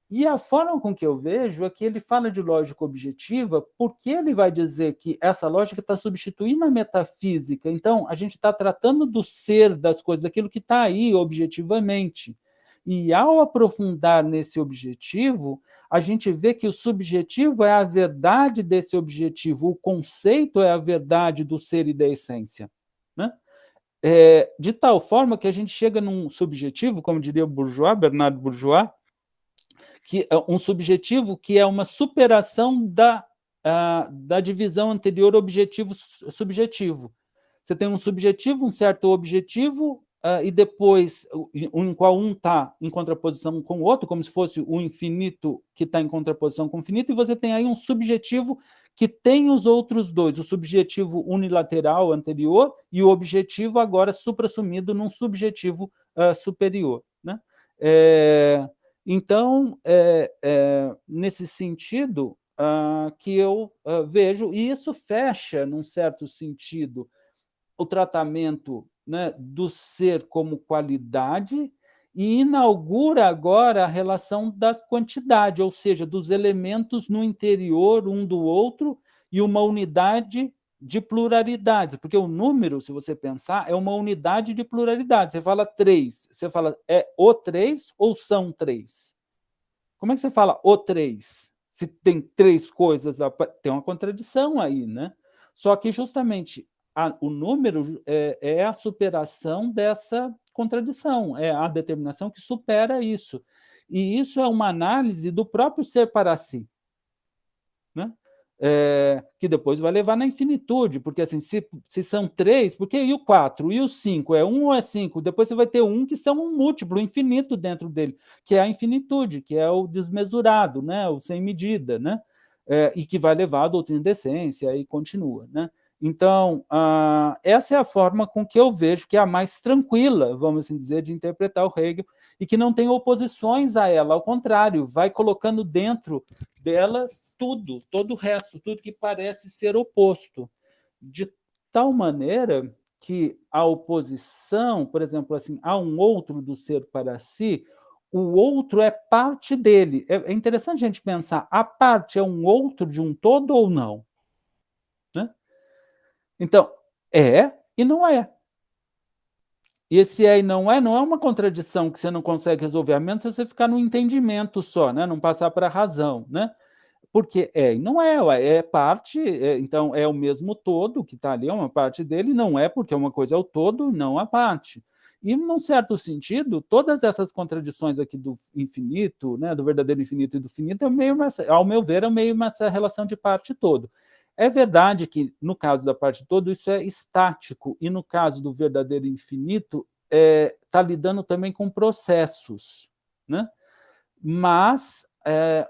E a forma com que eu vejo é que ele fala de lógica objetiva, porque ele vai dizer que essa lógica está substituindo a metafísica. Então, a gente está tratando do ser das coisas, daquilo que está aí objetivamente. E ao aprofundar nesse objetivo, a gente vê que o subjetivo é a verdade desse objetivo, o conceito é a verdade do ser e da essência, né? De tal forma que a gente chega num subjetivo, como diria o Bourgeois, Bernard Bourgeois, que é um subjetivo que é uma superação da divisão anterior objetivo-subjetivo. Você tem um subjetivo, um certo objetivo, e depois, em qual um está em contraposição com o outro, como se fosse o infinito que está em contraposição com o infinito, e você tem aí um subjetivo que tem os outros dois, o subjetivo unilateral anterior e o objetivo agora suprassumido num subjetivo superior, né? Então, nesse sentido que eu vejo, e isso fecha, num certo sentido, o tratamento, né, do ser como qualidade e inaugura agora a relação da quantidade, ou seja, dos elementos no interior um do outro e uma unidade de pluralidades, porque o número, se você pensar, é uma unidade de pluralidade. Você fala 3, você fala é o 3 ou são 3? Como é que você fala o 3? Se tem 3 coisas, tem uma contradição aí, né? Só que justamente o número é a superação dessa contradição, é a determinação que supera isso. E isso é uma análise do próprio ser para si, né? Que depois vai levar na infinitude, porque assim, se são 3, porque e o 4? E o 5? É 1 ou é 5? Depois você vai ter um que são um múltiplo, infinito dentro dele, que é a infinitude, que é o desmesurado, né? O sem medida, né? E que vai levar a doutrina da essência e continua, né? Então, essa é a forma com que eu vejo que é a mais tranquila, vamos assim dizer, de interpretar o Hegel, e que não tem oposições a ela, ao contrário, vai colocando dentro dela tudo, todo o resto, tudo que parece ser oposto, de tal maneira que a oposição, por exemplo, assim, a um outro do ser para si, o outro é parte dele. É interessante a gente pensar, a parte é um outro de um todo ou não? Né? Então, é e não é. E esse é e não é uma contradição que você não consegue resolver, a menos se você ficar no entendimento só, né? Não passar para a razão, né? Porque é e não é parte, então é o mesmo todo que está ali, é uma parte dele, não é porque uma coisa é o todo, não a parte. E, num certo sentido, todas essas contradições aqui do infinito, né, do verdadeiro infinito e do finito, ao meu ver, é meio essa relação de parte e todo. É verdade que, no caso da parte todo, isso é estático, e no caso do verdadeiro infinito, está lidando também com processos, né? Mas,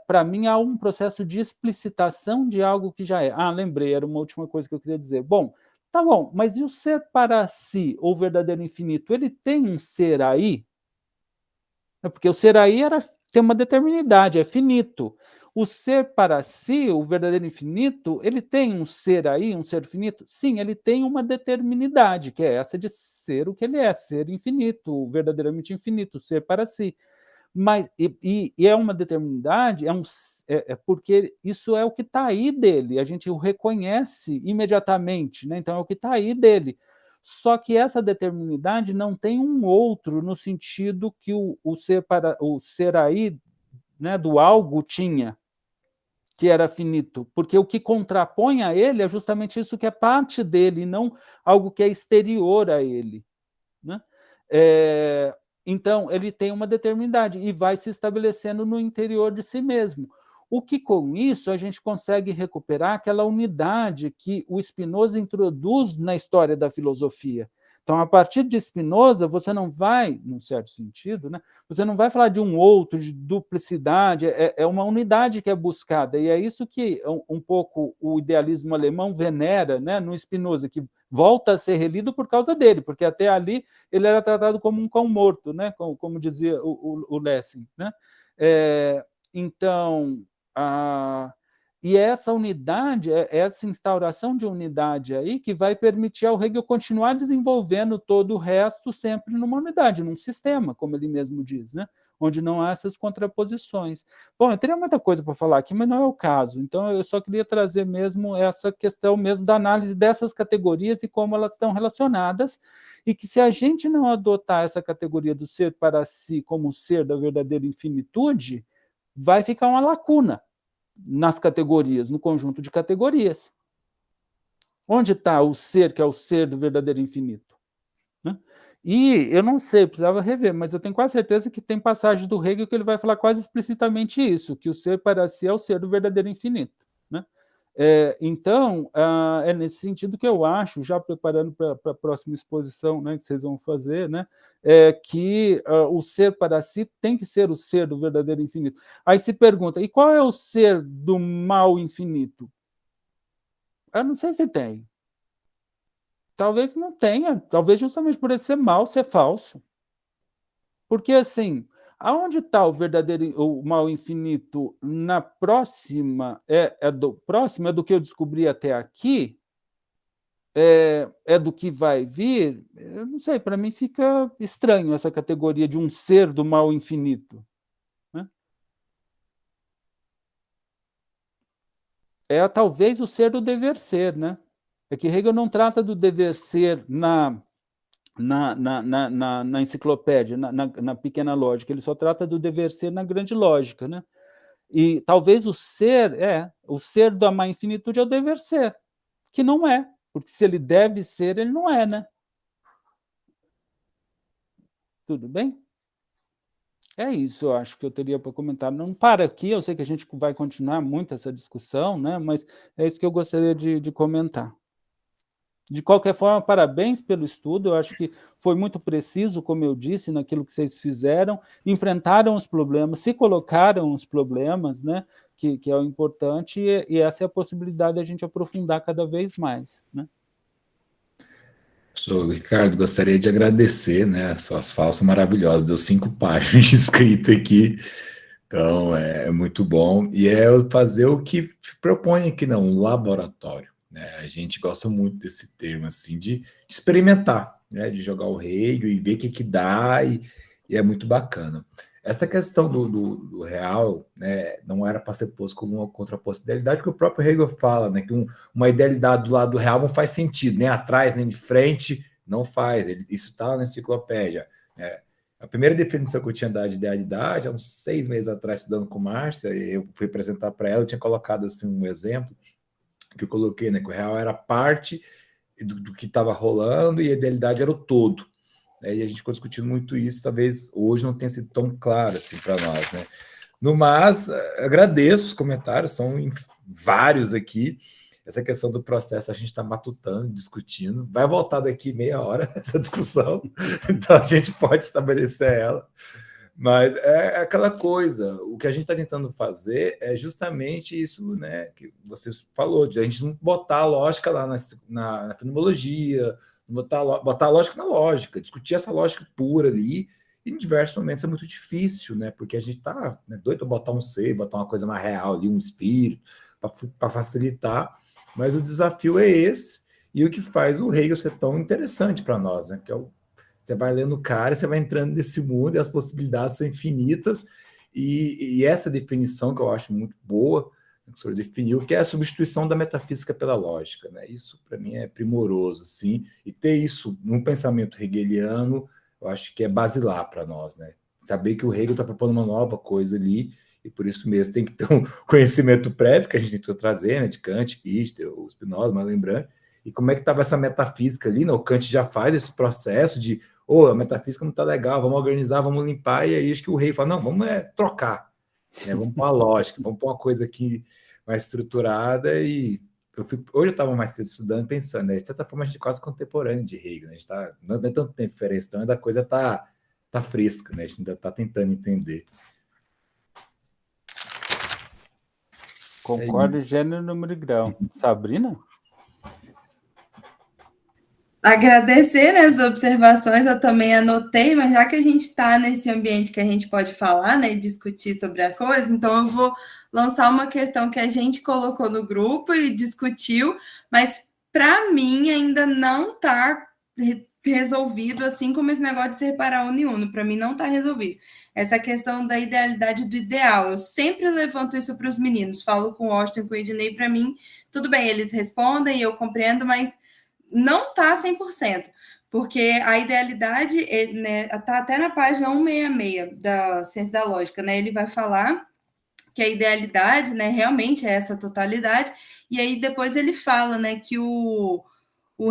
para mim, há um processo de explicitação de algo que já é. Lembrei, era uma última coisa que eu queria dizer. Bom, tá bom, mas e o ser para si, ou verdadeiro infinito, ele tem um ser aí? Porque o ser aí tem uma determinidade, é finito. O ser para si, o verdadeiro infinito, ele tem um ser aí, um ser finito? Sim, ele tem uma determinidade, que é essa de ser o que ele é, ser infinito, verdadeiramente infinito, ser para si. Mas é uma determinidade, porque isso é o que está aí dele, a gente o reconhece imediatamente, né? Então é o que está aí dele. Só que essa determinidade não tem um outro no sentido que o ser aí, né, do algo tinha, que era finito, porque o que contrapõe a ele é justamente isso que é parte dele, e não algo que é exterior a ele, né? Então, ele tem uma determinidade e vai se estabelecendo no interior de si mesmo. O que, com isso, a gente consegue recuperar aquela unidade que o Spinoza introduz na história da filosofia. Então, a partir de Spinoza, você não vai, num certo sentido, né, você não vai falar de um outro, de duplicidade, é uma unidade que é buscada, e é isso que um pouco o idealismo alemão venera, né, no Spinoza, que volta a ser relido por causa dele, porque até ali ele era tratado como um cão morto, né, como dizia o Lessing. Né? Então, e essa unidade, essa instauração de unidade aí, que vai permitir ao Hegel continuar desenvolvendo todo o resto sempre numa unidade, num sistema, como ele mesmo diz, né? Onde não há essas contraposições. Bom, eu teria muita coisa para falar aqui, mas não é o caso. Então, eu só queria trazer mesmo essa questão mesmo da análise dessas categorias e como elas estão relacionadas, e que se a gente não adotar essa categoria do ser para si como ser da verdadeira infinitude, vai ficar uma lacuna nas categorias, no conjunto de categorias. Onde está o ser, que é o ser do verdadeiro infinito? Né? E eu não sei, precisava rever, mas eu tenho quase certeza que tem passagem do Hegel que ele vai falar quase explicitamente isso, que o ser para si é o ser do verdadeiro infinito. Né? Então, é nesse sentido que eu acho, já preparando para a próxima exposição, né, que vocês vão fazer, né, que o ser para si tem que ser o ser do verdadeiro infinito. Aí se pergunta, e qual é o ser do mal infinito? Eu não sei se tem. Talvez não tenha, talvez justamente por ele ser mal, ser falso. Porque, assim, aonde está o verdadeiro, o mal infinito na próxima, próximo é do que eu descobri até aqui, é do que vai vir, eu não sei, para mim fica estranho essa categoria de um ser do mal infinito. Né? É talvez o ser do dever ser, né? É que Hegel não trata do dever ser na enciclopédia, na pequena lógica, ele só trata do dever ser na grande lógica, né? E talvez o ser da má infinitude é o dever ser, que não é, porque se ele deve ser, ele não é, né? Tudo bem? É isso, eu acho que eu teria para comentar. Não para aqui, eu sei que a gente vai continuar muito essa discussão, né? Mas é isso que eu gostaria de comentar. De qualquer forma, parabéns pelo estudo, eu acho que foi muito preciso, como eu disse, naquilo que vocês fizeram, enfrentaram os problemas, se colocaram os problemas, né, que é o importante, e essa é a possibilidade de a gente aprofundar cada vez mais. Né? Sou Ricardo, gostaria de agradecer, né, suas falas são maravilhosas, deu 5 páginas de escrita aqui, então é muito bom, e é fazer o que propõe aqui, não, um laboratório. A gente gosta muito desse termo, assim, de experimentar, né? De jogar o Hegel e ver o que dá, e é muito bacana. Essa questão do real, né, não era para ser posto como uma contraposta idealidade, porque o próprio Hegel fala, né, que uma idealidade do lado do real não faz sentido, nem atrás, nem de frente, não faz. Isso está na enciclopédia. Né? A primeira definição que eu tinha dado de idealidade, há uns 6 meses atrás, estudando com Márcia, eu fui apresentar para ela, eu tinha colocado assim, um exemplo, que eu coloquei, né, que o real era parte do que estava rolando e a idealidade era o todo. Né, e a gente ficou discutindo muito isso, talvez hoje não tenha sido tão claro assim para nós. Né? No mais, agradeço os comentários, são vários aqui. Essa questão do processo a gente está matutando, discutindo. Vai voltar daqui meia hora essa discussão, então a gente pode estabelecer ela. Mas é aquela coisa, o que a gente está tentando fazer é justamente isso, né, que você falou, de a gente não botar a lógica lá na fenomenologia, botar a lógica na lógica, discutir essa lógica pura ali, e em diversos momentos é muito difícil, né, porque a gente está, né, doido para botar um ser, botar uma coisa mais real ali, um espírito, para facilitar, mas o desafio é esse, e o que faz o Hegel ser tão interessante para nós, né, que é você vai lendo o cara, você vai entrando nesse mundo e as possibilidades são infinitas. E essa definição que eu acho muito boa, que o senhor definiu, que é a substituição da metafísica pela lógica. Né? Isso, para mim, é primoroso. Sim. E ter isso num pensamento hegeliano, eu acho que é basilar para nós. Né? Saber que o Hegel está propondo uma nova coisa ali, e por isso mesmo tem que ter um conhecimento prévio, que a gente tentou trazer, né? De Kant, Fichte, o Spinoza, mas lembrando. E como é que estava essa metafísica ali? Né? O Kant já faz esse processo de a metafísica não está legal, vamos organizar, vamos limpar, e aí acho que o rei fala, não, vamos trocar. Né? Vamos pôr a lógica, vamos pôr uma coisa aqui mais estruturada e hoje eu estava mais cedo estudando, pensando, né? De certa forma, a gente é quase contemporâneo de Hegel, né? A gente não é tanto tempo diferença, então ainda a coisa tá fresca, né? A gente ainda está tentando entender. Concordo, gênero, número e grau. Sabrina? Agradecer, né, as observações, eu também anotei, mas já que a gente está nesse ambiente que a gente pode falar, né, e discutir sobre as coisas, então eu vou lançar uma questão que a gente colocou no grupo e discutiu, mas para mim ainda não está resolvido, assim como esse negócio de separar uno e uno, para mim não está resolvido. Essa questão da idealidade do ideal, eu sempre levanto isso para os meninos, falo com o Austin, com o Ednei, para mim, tudo bem, eles respondem, eu compreendo, mas não está 100%, porque a idealidade está, né, até na página 166 da Ciência da Lógica, né? Ele vai falar que a idealidade, né, realmente é essa totalidade, e aí depois ele fala, né, que o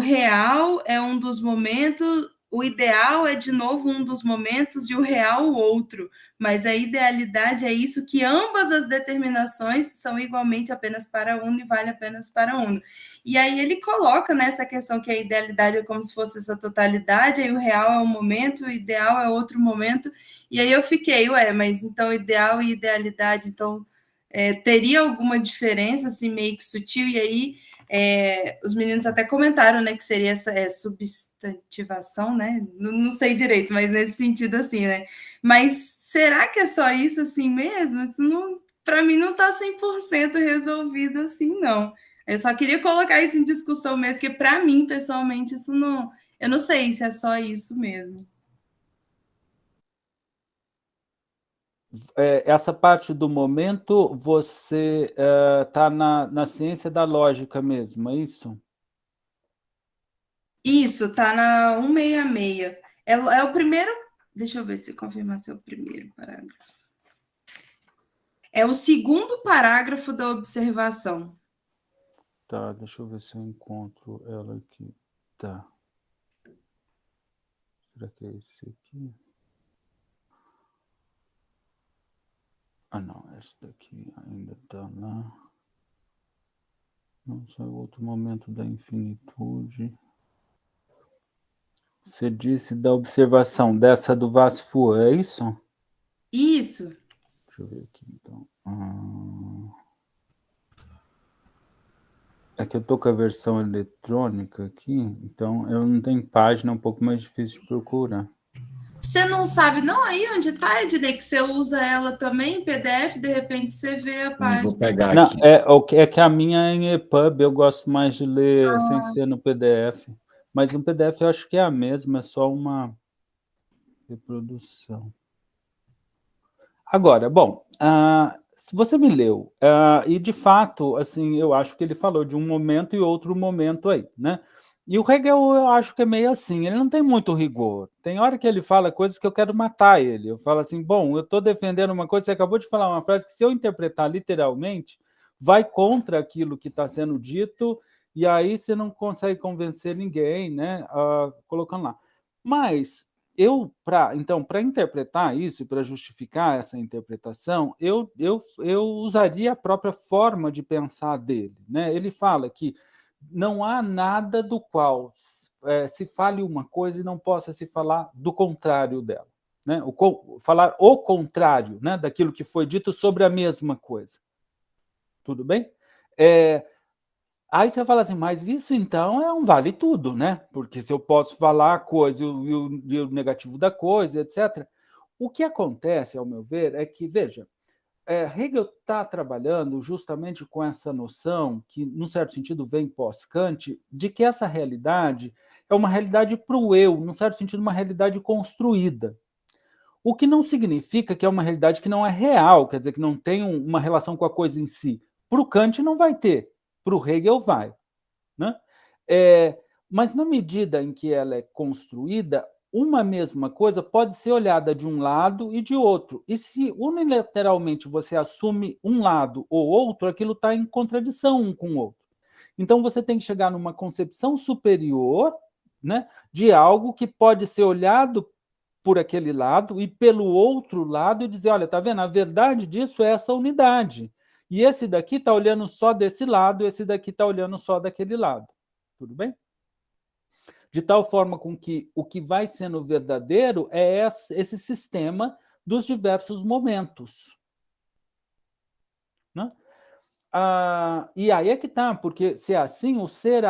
real é um dos momentos, o ideal é de novo um dos momentos e o real o outro, mas a idealidade é isso, que ambas as determinações são igualmente apenas para uno e vale apenas para uno. E aí ele coloca nessa questão que a idealidade é como se fosse essa totalidade, aí o real é um momento, o ideal é outro momento, e aí eu fiquei, mas então ideal e idealidade, então teria alguma diferença, assim, meio que sutil, e aí os meninos até comentaram, né, que seria essa substantivação, né? Não sei direito, mas nesse sentido assim, né? Mas será que é só isso assim mesmo? Isso não, para mim não está 100% resolvido assim, não. Eu só queria colocar isso em discussão mesmo, porque para mim, pessoalmente, isso não. Eu não sei se é só isso mesmo. Essa parte do momento, você está na ciência da lógica mesmo, é isso? Isso, tá na 166. É o primeiro. Deixa eu ver se confirmar se é o primeiro parágrafo. É o segundo parágrafo da observação. Tá, deixa eu ver se eu encontro ela aqui. Tá. Será que é esse aqui? Ah, não, esse daqui ainda está lá. Não sei, outro momento da infinitude. Você disse da observação dessa do Vasfu, é isso? Isso. Deixa eu ver aqui, então. É que eu estou com a versão eletrônica aqui, então eu não tenho página, é um pouco mais difícil de procurar. Você não sabe, não, aí onde está, Ednei, que você usa ela também em PDF, de repente você vê a página. Vou pegar não, aqui. É que a minha é em EPUB, eu gosto mais de ler sem ser no PDF. Mas no PDF eu acho que é a mesma, é só uma reprodução. Agora, bom, se você me leu, e de fato, assim, eu acho que ele falou de um momento e outro momento aí, né? E o Hegel, eu acho que é meio assim, ele não tem muito rigor. Tem hora que ele fala coisas que eu quero matar ele. Eu falo assim, bom, eu estou defendendo uma coisa, você acabou de falar uma frase que se eu interpretar literalmente, vai contra aquilo que está sendo dito, e aí você não consegue convencer ninguém, né? Colocando lá. Mas então, para interpretar isso e para justificar essa interpretação, eu usaria a própria forma de pensar dele, né? Ele fala que não há nada do qual se fale uma coisa e não possa se falar do contrário dela, né? Falar o contrário, né, daquilo que foi dito sobre a mesma coisa. Tudo bem? Aí você fala assim, mas isso então é um vale tudo, né? Porque se eu posso falar a coisa e o negativo da coisa, etc. O que acontece, ao meu ver, é que, veja, Hegel está trabalhando justamente com essa noção, que, num certo sentido, vem pós-Kant, de que essa realidade é uma realidade para o eu, num certo sentido, uma realidade construída. O que não significa que é uma realidade que não é real, quer dizer, que não tem uma relação com a coisa em si. Para o Kant não vai ter, para o Hegel vai. Né? Mas na medida em que ela é construída, uma mesma coisa pode ser olhada de um lado e de outro. E se unilateralmente você assume um lado ou outro, aquilo está em contradição um com o outro. Então você tem que chegar numa concepção superior, né, de algo que pode ser olhado por aquele lado, e pelo outro lado e dizer, olha, tá vendo? A verdade disso é essa unidade. E esse daqui está olhando só desse lado, esse daqui está olhando só daquele lado. Tudo bem? De tal forma com que o que vai sendo verdadeiro é esse sistema dos diversos momentos. Né? E aí é que está, porque se é assim, o ser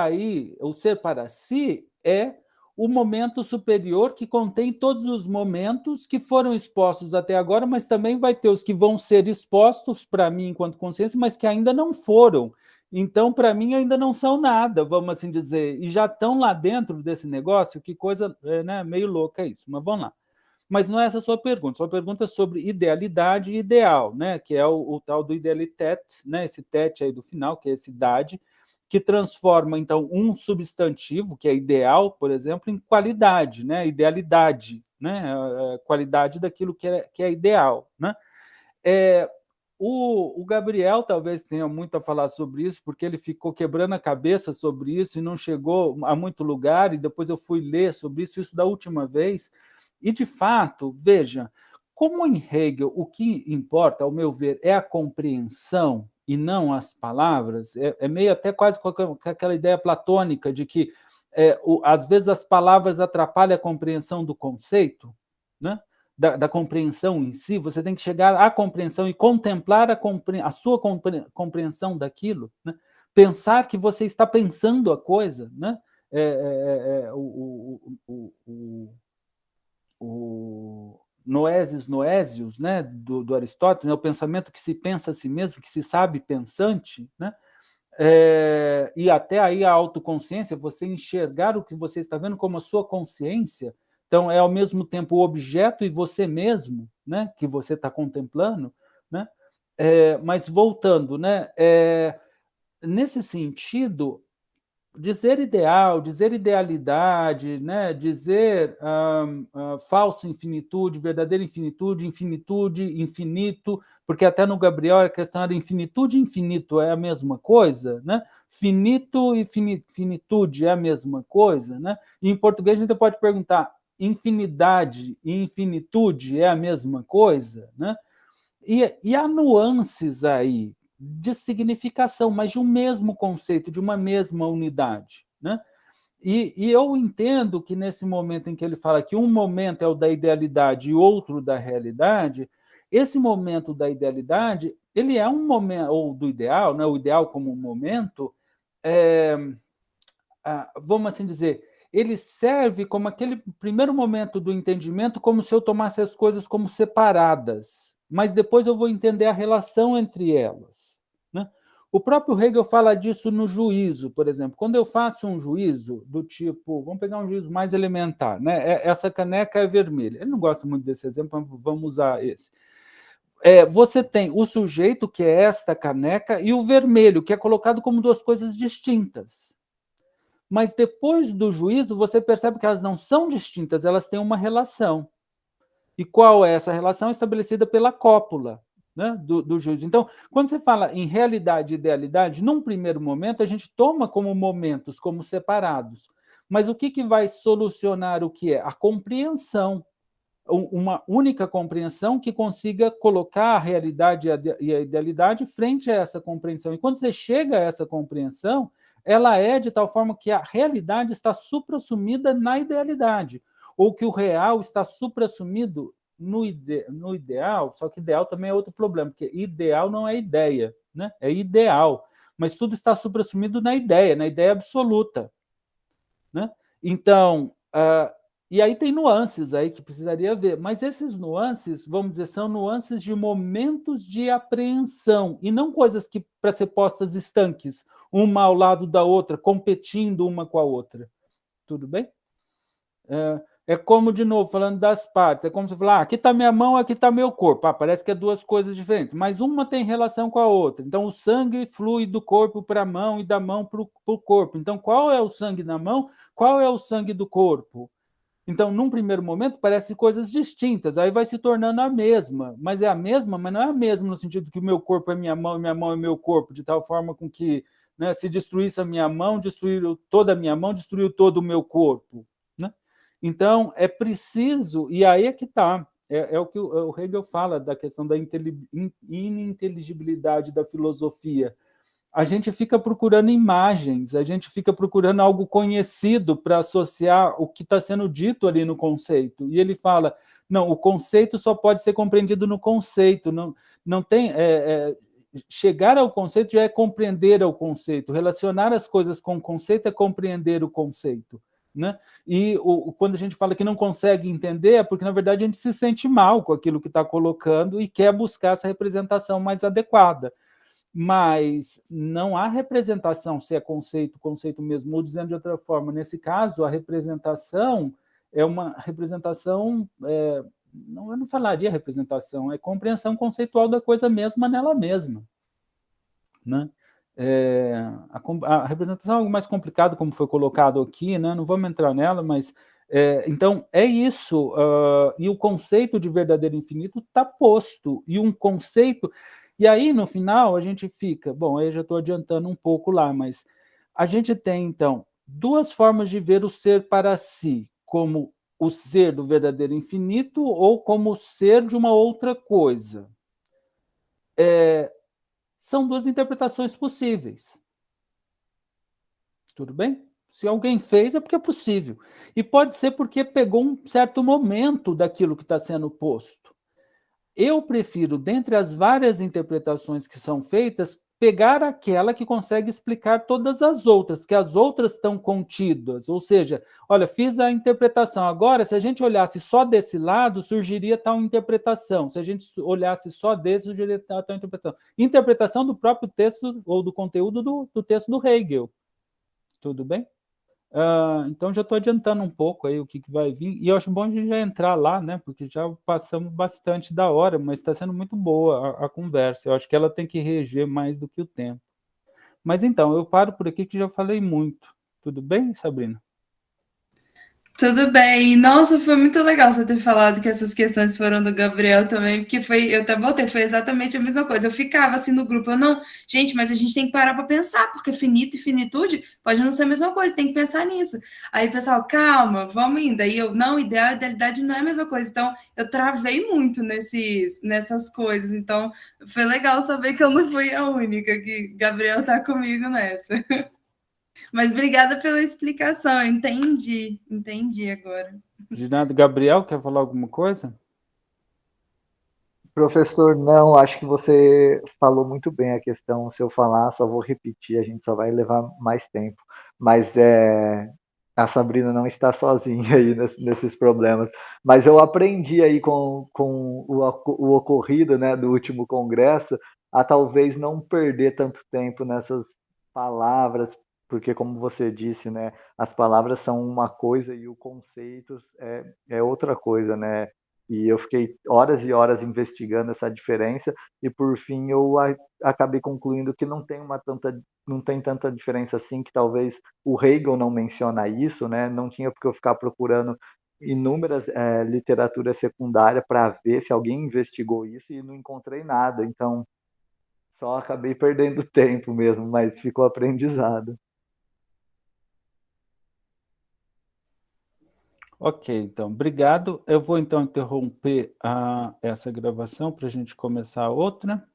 para si é o momento superior que contém todos os momentos que foram expostos até agora, mas também vai ter os que vão ser expostos para mim enquanto consciência, mas que ainda não foram. Então, para mim, ainda não são nada, vamos assim dizer, e já estão lá dentro desse negócio, que coisa, né, meio louca isso, mas vamos lá. Mas não é essa a sua pergunta. Sua pergunta é sobre idealidade e ideal, né? Que é o tal do idealitet, né? Esse tet aí do final, que é esse idade, que transforma, então, um substantivo, que é ideal, por exemplo, em qualidade, né? Idealidade, né? A qualidade daquilo que é ideal, né? O Gabriel talvez tenha muito a falar sobre isso, porque ele ficou quebrando a cabeça sobre isso e não chegou a muito lugar, e depois eu fui ler sobre isso da última vez. E, de fato, veja, como em Hegel o que importa, ao meu ver, é a compreensão e não as palavras, é meio até quase com aquela ideia platônica de que, às vezes, as palavras atrapalham a compreensão do conceito, né? Da compreensão em si, você tem que chegar à compreensão e contemplar a sua compreensão daquilo, né? Pensar que você está pensando a coisa, né? O noesis noesius, né, do Aristóteles, né, o pensamento que se pensa a si mesmo, que se sabe pensante, né, e até aí a autoconsciência, você enxergar o que você está vendo como a sua consciência, então é ao mesmo tempo o objeto e você mesmo, né, que você está contemplando, né, mas voltando, né, nesse sentido, dizer ideal, dizer idealidade, né? Dizer falso infinitude, verdadeira infinitude, infinitude, infinito, porque até no Gabriel a questão era infinitude e infinito é a mesma coisa, né? Finito e finitude é a mesma coisa, né? E em português a gente pode perguntar, infinidade e infinitude é a mesma coisa, né? E há nuances aí de significação, mas de um mesmo conceito, de uma mesma unidade, né? E eu entendo que nesse momento em que ele fala que um momento é o da idealidade e outro da realidade, esse momento da idealidade, ele é um momento, ou do ideal, né? O ideal como um momento, vamos assim dizer, ele serve como aquele primeiro momento do entendimento, como se eu tomasse as coisas como separadas, mas depois eu vou entender a relação entre elas, né? O próprio Hegel fala disso no juízo, por exemplo. Quando eu faço um juízo do tipo, vamos pegar um juízo mais elementar, né? Essa caneca é vermelha. Ele não gosta muito desse exemplo, mas vamos usar esse. Você tem o sujeito, que é esta caneca, e o vermelho, que é colocado como duas coisas distintas. Mas depois do juízo, você percebe que elas não são distintas, elas têm uma relação. E qual é essa relação? Estabelecida pela cópula, né, do juízo. Então, quando você fala em realidade e idealidade, num primeiro momento, a gente toma como momentos, como separados. Mas o que vai solucionar o que é? A compreensão. Uma única compreensão que consiga colocar a realidade e a idealidade frente a essa compreensão. E quando você chega a essa compreensão, ela é de tal forma que a realidade está suprassumida na idealidade, ou que o real está suprassumido no ideal, só que ideal também é outro problema, porque ideal não é ideia, né? É ideal, mas tudo está suprassumido na ideia absoluta, né? Então, e aí tem nuances aí que precisaria ver, mas esses nuances, vamos dizer, são nuances de momentos de apreensão, e não coisas que para ser postas estanques, uma ao lado da outra, competindo uma com a outra. Tudo bem? Como, de novo, falando das partes, é como se falar, aqui está minha mão, aqui está meu corpo. Parece que é duas coisas diferentes, mas uma tem relação com a outra. Então, o sangue flui do corpo para a mão e da mão para o corpo. Então, qual é o sangue na mão? Qual é o sangue do corpo? Então, num primeiro momento, parecem coisas distintas, aí vai se tornando a mesma, mas é a mesma, mas não é a mesma no sentido que o meu corpo é minha mão é meu corpo, de tal forma com que, né, se destruísse a minha mão, destruiu toda a minha mão, destruiu todo o meu corpo, né? Então, é preciso, e aí é que está, é o que o Hegel fala da questão da ininteligibilidade da filosofia. A gente fica procurando imagens, a gente fica procurando algo conhecido para associar o que está sendo dito ali no conceito. E ele fala, não, o conceito só pode ser compreendido no conceito, não tem... chegar ao conceito já é compreender o conceito, relacionar as coisas com o conceito é compreender o conceito. Né? E quando a gente fala que não consegue entender, é porque, na verdade, a gente se sente mal com aquilo que está colocando e quer buscar essa representação mais adequada. Mas não há representação se é conceito, conceito mesmo, ou dizendo de outra forma, nesse caso, a representação é uma representação, eu não falaria representação, é compreensão conceitual da coisa mesma nela mesma. Né? A representação é algo mais complicado, como foi colocado aqui, né? Não vamos entrar nela, mas... então, é isso, e o conceito de verdadeiro infinito está posto, e um conceito... E aí, no final, a gente fica... Bom, aí eu já estou adiantando um pouco lá, mas a gente tem, então, duas formas de ver o ser para si, como o ser do verdadeiro infinito ou como o ser de uma outra coisa. São duas interpretações possíveis. Tudo bem? Se alguém fez, é porque é possível. E pode ser porque pegou um certo momento daquilo que está sendo posto. Eu prefiro, dentre as várias interpretações que são feitas, pegar aquela que consegue explicar todas as outras, que as outras estão contidas. Ou seja, olha, fiz a interpretação. Agora, se a gente olhasse só desse lado, surgiria tal interpretação. Se a gente olhasse só desse, surgiria tal interpretação. Interpretação do próprio texto, ou do conteúdo do texto do Hegel. Tudo bem? Então, já estou adiantando um pouco aí o que vai vir, e eu acho bom a gente já entrar lá, né, porque já passamos bastante da hora, mas está sendo muito boa a conversa, eu acho que ela tem que reger mais do que o tempo. Mas então, eu paro por aqui que já falei muito. Tudo bem, Sabrina? Tudo bem. Nossa, foi muito legal você ter falado que essas questões foram do Gabriel também, porque eu até voltei, foi exatamente a mesma coisa. Eu ficava assim no grupo, gente, mas a gente tem que parar para pensar, porque finito e finitude pode não ser a mesma coisa, tem que pensar nisso. Aí o pessoal, calma, vamos indo. Aí não, ideal e idealidade não é a mesma coisa. Então, eu travei muito nessas coisas. Então, foi legal saber que eu não fui a única, que Gabriel tá comigo nessa. Mas obrigada pela explicação, entendi agora. De nada, Gabriel, quer falar alguma coisa? Professor, não, acho que você falou muito bem a questão. Se eu falar, só vou repetir, a gente só vai levar mais tempo. Mas a Sabrina não está sozinha aí nesses problemas. Mas eu aprendi aí com o ocorrido, né, do último congresso, a talvez não perder tanto tempo nessas palavras, porque como você disse, né, as palavras são uma coisa e o conceito é outra coisa, né? E eu fiquei horas e horas investigando essa diferença e por fim eu acabei concluindo que não tem tanta diferença assim, que talvez o Hegel não menciona isso, né? Não tinha porque eu ficar procurando inúmeras literaturas secundárias para ver se alguém investigou isso e não encontrei nada. Então só acabei perdendo tempo mesmo, mas ficou aprendizado. Ok, então, obrigado. Eu vou, então, interromper essa gravação para a gente começar a outra.